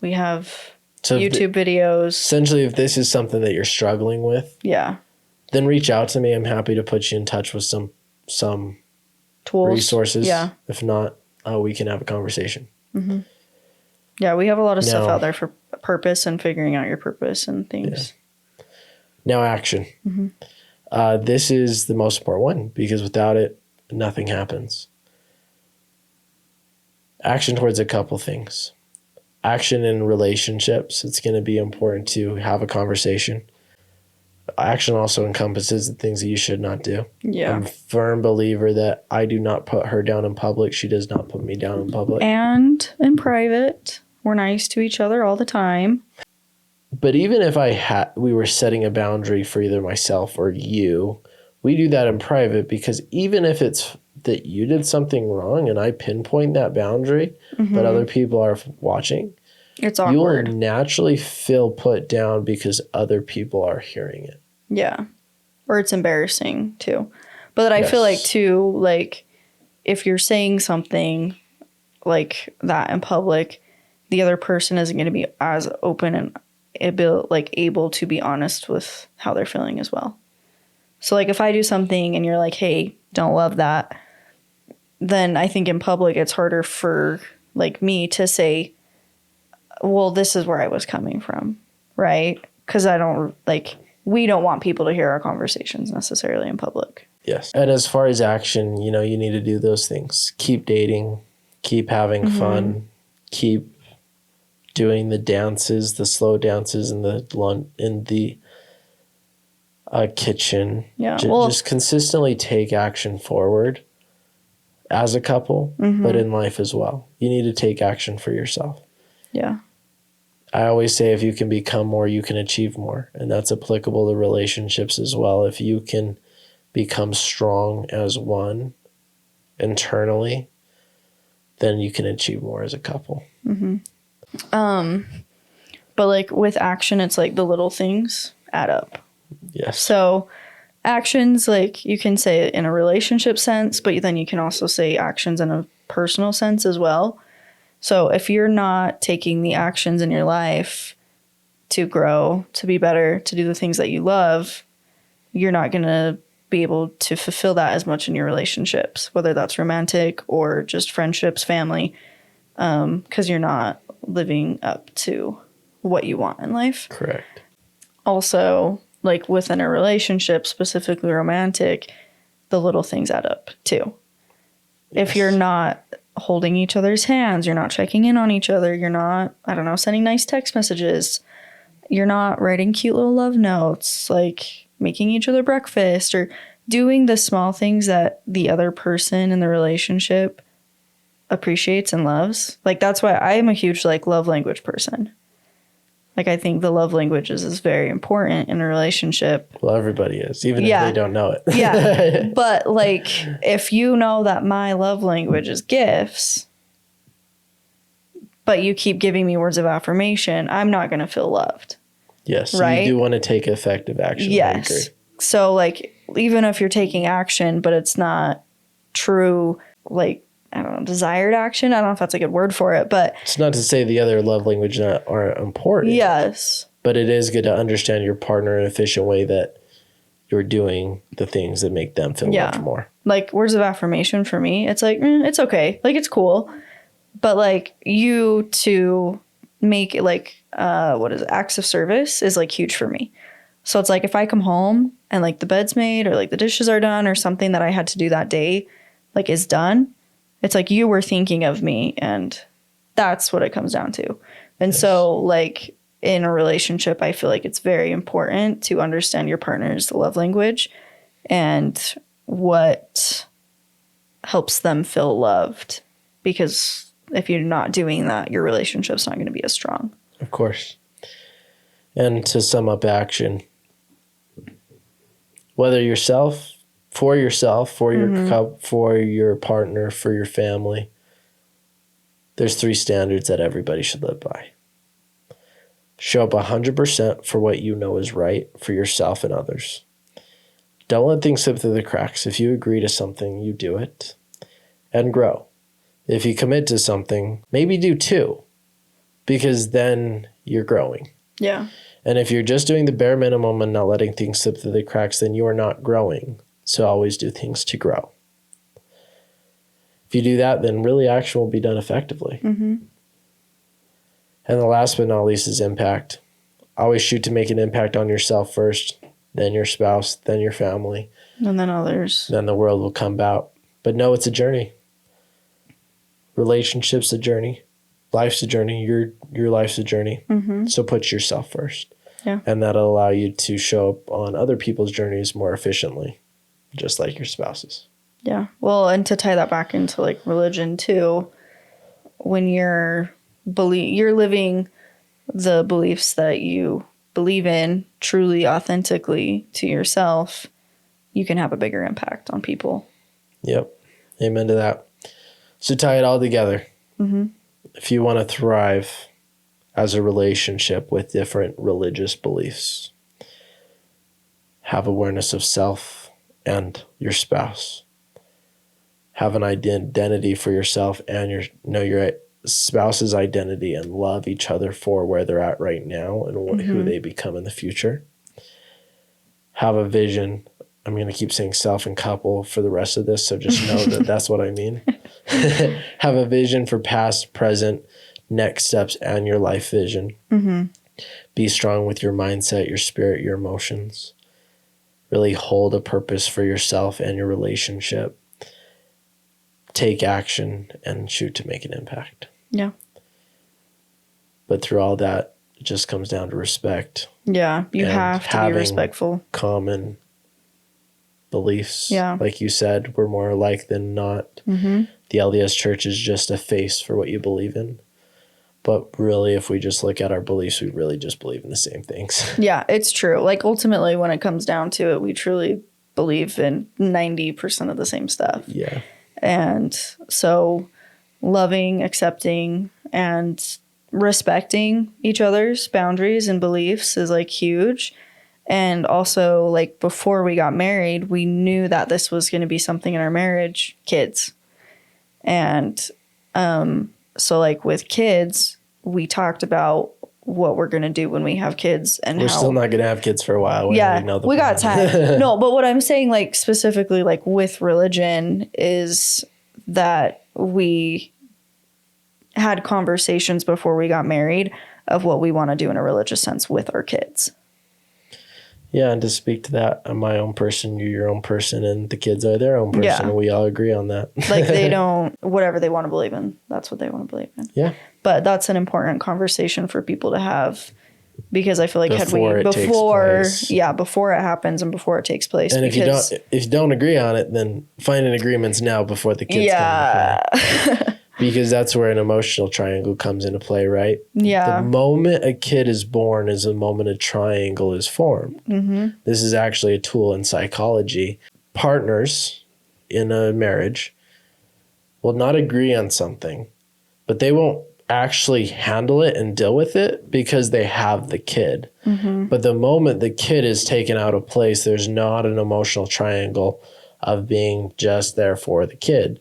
We have YouTube videos. Essentially, if this is something that you're struggling with, then reach out to me. I'm happy to put you in touch with some tools, resources. Yeah. If not, we can have a conversation. Mm-hmm. Yeah, we have a lot of stuff out there for purpose and figuring out your purpose and things. Yeah. Now, action. Mm-hmm. This is the most important one because without it, nothing happens. Action towards a couple things. Action in relationships. It's going to be important to have a conversation. Action also encompasses the things that you should not do. Yeah. I'm a firm believer that I do not put her down in public. She does not put me down in public. And in private, we're nice to each other all the time. But even if we were setting a boundary for either myself or you, we do that in private because even if it's that you did something wrong and I pinpoint that boundary, but other people are watching, it's awkward. You will naturally feel put down because other people are hearing it. Yeah. Or it's embarrassing too. But I feel like too, like if you're saying something like that in public, the other person isn't going to be as open and able to be honest with how they're feeling as well. So like if I do something and you're like, hey, don't love that, then I think in public it's harder for like me to say, well, this is where I was coming from, right? Because we don't want people to hear our conversations necessarily in public. Yes. And as far as action, you need to do those things. Keep dating, keep having fun, keep doing the dances, the slow dances in the kitchen. Yeah. Just consistently take action forward as a couple, but in life as well. You need to take action for yourself. Yeah. I always say if you can become more, you can achieve more. And that's applicable to relationships as well. If you can become strong as one internally, then you can achieve more as a couple. But like with action, it's like the little things add up. Yes. So actions, like you can say it in a relationship sense, but then you can also say actions in a personal sense as well. So if you're not taking the actions in your life to grow, to be better, to do the things that you love, you're not going to be able to fulfill that as much in your relationships, whether that's romantic or just friendships, family, because you're not living up to what you want in life. Correct. Also, like within a relationship, specifically romantic, the little things add up too. Yes. If you're not holding each other's hands, you're not checking in on each other, you're not, sending nice text messages, you're not writing cute little love notes, like making each other breakfast or doing the small things that the other person in the relationship appreciates and loves. Like that's why I am a huge love language person. Like I think the love languages is very important in a relationship. Well, everybody is, even if they don't know it. Yeah. But like if you know that my love language is gifts, but you keep giving me words of affirmation, I'm not going to feel loved. Yes. Right? You do want to take effective action. Yes. I agree. So like even if you're taking action, but it's not true, desired action. I don't know if that's a good word for it, but it's not to say the other love languages are important. Yes. But it is good to understand your partner in an efficient way that you're doing the things that make them feel loved more. Like words of affirmation for me, it's like, it's okay. Like it's cool. But like you to make it like, acts of service is like huge for me. So it's like if I come home and like the bed's made or like the dishes are done or something that I had to do that day, like is done, it's like you were thinking of me, and that's what it comes down to. And so like in a relationship, I feel like it's very important to understand your partner's love language and what helps them feel loved. Because if you're not doing that, your relationship's not going to be as strong. Of course. And to sum up action, whether yourself, for your for your partner, for your family, there's 3 standards that everybody should live by. Show up 100% for what you know is right for yourself and others. Don't let things slip through the cracks. If you agree to something, you do it. And grow. If you commit to something, maybe do 2, because then you're growing. Yeah. And if you're just doing the bare minimum and not letting things slip through the cracks, then you are not growing. So always do things to grow. If you do that, then really action will be done effectively. Mm-hmm. And the last but not least is impact. Always shoot to make an impact on yourself first, then your spouse, then your family. And then others. Then the world will come about. But no, it's a journey. Relationships a journey. Life's a journey. Your life's a journey. Mm-hmm. So put yourself first. Yeah. And that'll allow you to show up on other people's journeys more efficiently, just like your spouse's. Yeah. Well, and to tie that back into like religion too, when you're living the beliefs that you believe in truly, authentically to yourself, you can have a bigger impact on people. Yep. Amen to that. So tie it all together. Mm-hmm. If you want to thrive as a relationship with different religious beliefs, have awareness of self and your spouse. Have an identity for yourself and your spouse's identity, and love each other for where they're at right now and who they become in the future. Have a vision. I'm going to keep saying self and couple for the rest of this, so just know that that's what I mean. Have a vision for past, present, next steps, and your life vision. Mm-hmm. Be strong with your mindset, your spirit, your emotions. Really hold a purpose for yourself and your relationship. Take action and shoot to make an impact. Yeah. But through all that, it just comes down to respect. Yeah. You have to be respectful. Common beliefs. Yeah. Like you said, we're more alike than not. Mm-hmm. The LDS Church is just a face for what you believe in. But really, if we just look at our beliefs, we really just believe in the same things. Yeah, it's true. Like ultimately, when it comes down to it, we truly believe in 90% of the same stuff. Yeah. And so loving, accepting, and respecting each other's boundaries and beliefs is like huge. And also, like before we got married, we knew that this was going to be something in our marriage, kids. And so like with kids, we talked about what we're going to do when we have kids, and we're still not going to have kids for a while. We got time. No, but what I'm saying, like specifically like with religion, is that we had conversations before we got married of what we want to do in a religious sense with our kids. Yeah, and to speak to that, I'm my own person, you're your own person, and the kids are their own person, and we all agree on that. Like they don't, whatever they want to believe in, that's what they want to believe in. Yeah. But that's an important conversation for people to have, because I feel like before it happens and before it takes place. And if you don't agree on it, then find an agreements now before the kids come into play. Because that's where an emotional triangle comes into play, right? Yeah. The moment a kid is born is the moment a triangle is formed. Mm-hmm. This is actually a tool in psychology. Partners in a marriage will not agree on something, but they won't actually handle it and deal with it because they have the kid. Mm-hmm. But the moment the kid is taken out of place, there's not an emotional triangle of being just there for the kid,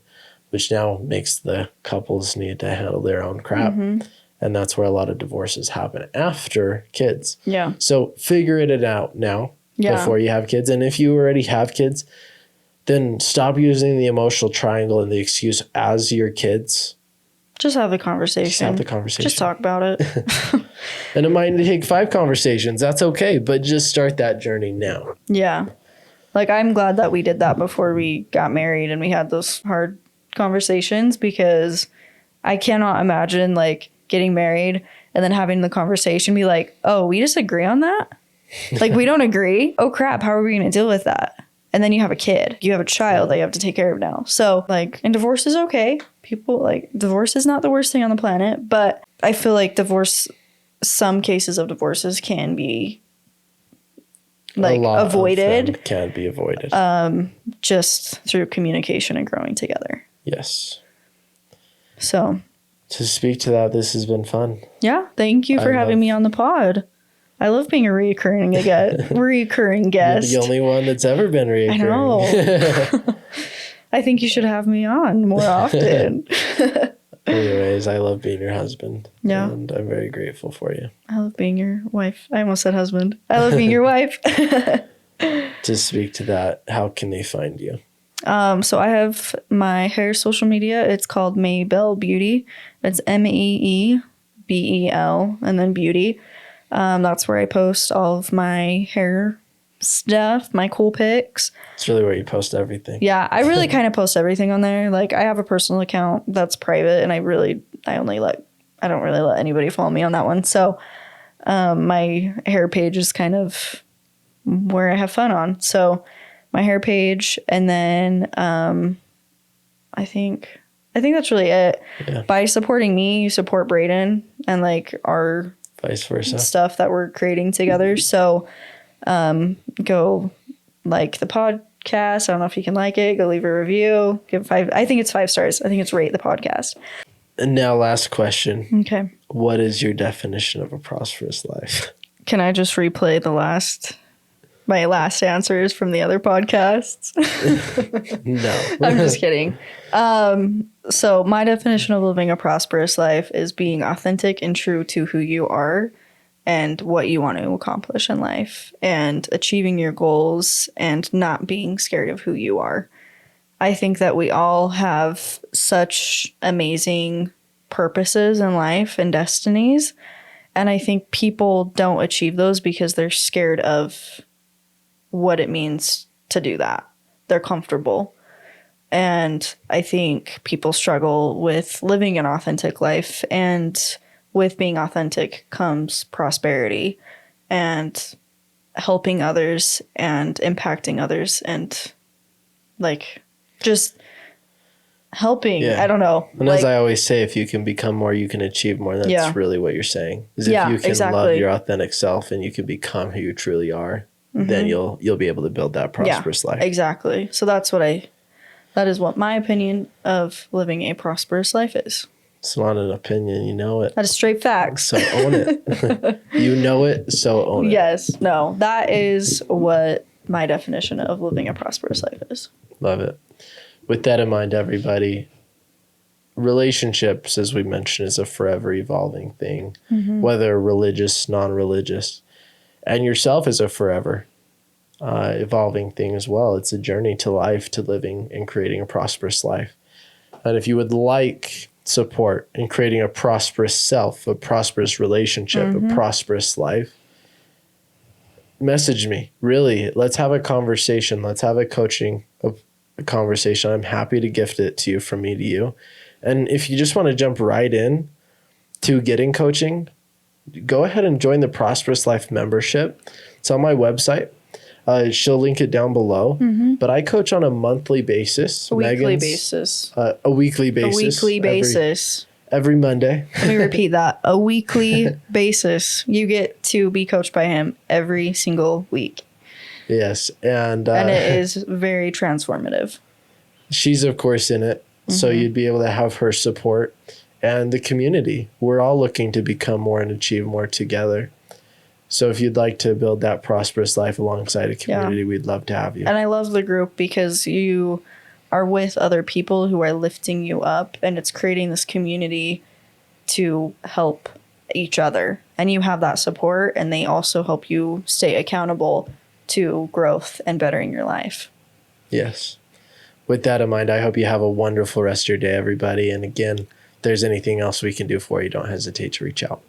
which now makes the couples need to handle their own crap. Mm-hmm. And that's where a lot of divorces happen after kids. Yeah. So figure it out now before you have kids. And if you already have kids, then stop using the emotional triangle and the excuse as your kids. Just have the conversation. Just have the conversation. Just talk about it. And it might take 5 conversations. That's okay. But just start that journey now. Yeah. Like, I'm glad that we did that before we got married and we had those hard conversations, because I cannot imagine, like, getting married and then having the conversation be like, oh, we disagree on that? Like, we don't agree? Oh, crap. How are we going to deal with that? And then you have a kid. You have a child that you have to take care of now. So, like, and divorce is okay. People, like, divorce is not the worst thing on the planet. But I feel like some cases of divorces can be, like, avoided. Of them can be avoided. Just through communication and growing together. Yes. So. To speak to that, this has been fun. Yeah. Thank you for having me on the pod. I love being a recurring guest. You're the only one that's ever been recurring. I know. I think you should have me on more often. Anyways, I love being your husband. Yeah. And I'm very grateful for you. I love being your wife. I almost said husband. I love being your wife. To speak to that, how can they find you? So I have my hair social media. It's called Maebell Beauty. It's Meebel and then beauty. That's where I post all of my hair stuff, my cool pics. It's really where you post everything. Yeah, I really kind of post everything on there. Like, I have a personal account that's private, and I don't really let anybody follow me on that one. So my hair page is kind of where I have fun on. So my hair page, and then I think that's really it. Yeah. By supporting me, you support Braiden and, like, our vice versa stuff that we're creating together. So go like the podcast. I don't know if you can like it. Go leave a review. Give 5. I think it's 5 stars. I think it's rate the podcast. And now, last question. Okay. What is your definition of a prosperous life? Can I just replay my last answers from the other podcasts? No. I'm just kidding. So my definition of living a prosperous life is being authentic and true to who you are and what you want to accomplish in life, and achieving your goals and not being scared of who you are. I think that we all have such amazing purposes in life and destinies. And I think people don't achieve those because they're scared of what it means to do that. They're comfortable. And I think people struggle with living an authentic life, and with being authentic comes prosperity and helping others and impacting others and, like, just helping. Yeah. I don't know. And as I always say, if you can become more, you can achieve more. That's really what you're saying. Is if you can love your authentic self and you can become who you truly are, then you'll be able to build that prosperous life. Exactly. So that is what my opinion of living a prosperous life is. It's not an opinion, you know it. That is straight facts. So own it. You know it, so own it. Yes. No, that is what my definition of living a prosperous life is. Love it. With that in mind, everybody, relationships, as we mentioned, is a forever evolving thing, whether religious, non-religious. And yourself is a forever evolving thing as well. It's a journey to life, to living and creating a prosperous life. And if you would like support in creating a prosperous self, a prosperous relationship, a prosperous life, message me. Really, let's have a conversation. Let's have a conversation. I'm happy to gift it to you, from me to you. And if you just want to jump right in to getting coaching, go ahead and join the Prosperous Life membership. It's on my website. She'll link it down below. But I coach on a monthly basis. A weekly basis. A weekly basis. Every Monday. Let me repeat that. A weekly basis. You get to be coached by him every single week. Yes. And it is very transformative. She's, of course, in it. So you'd be able to have her support and the community. We're all looking to become more and achieve more together. So if you'd like to build that prosperous life alongside a community, we'd love to have you. And I love the group because you are with other people who are lifting you up, and it's creating this community to help each other, and you have that support, and they also help you stay accountable to growth and bettering your life. Yes. With that in mind, I hope you have a wonderful rest of your day, everybody. And again, if there's anything else we can do for you, don't hesitate to reach out.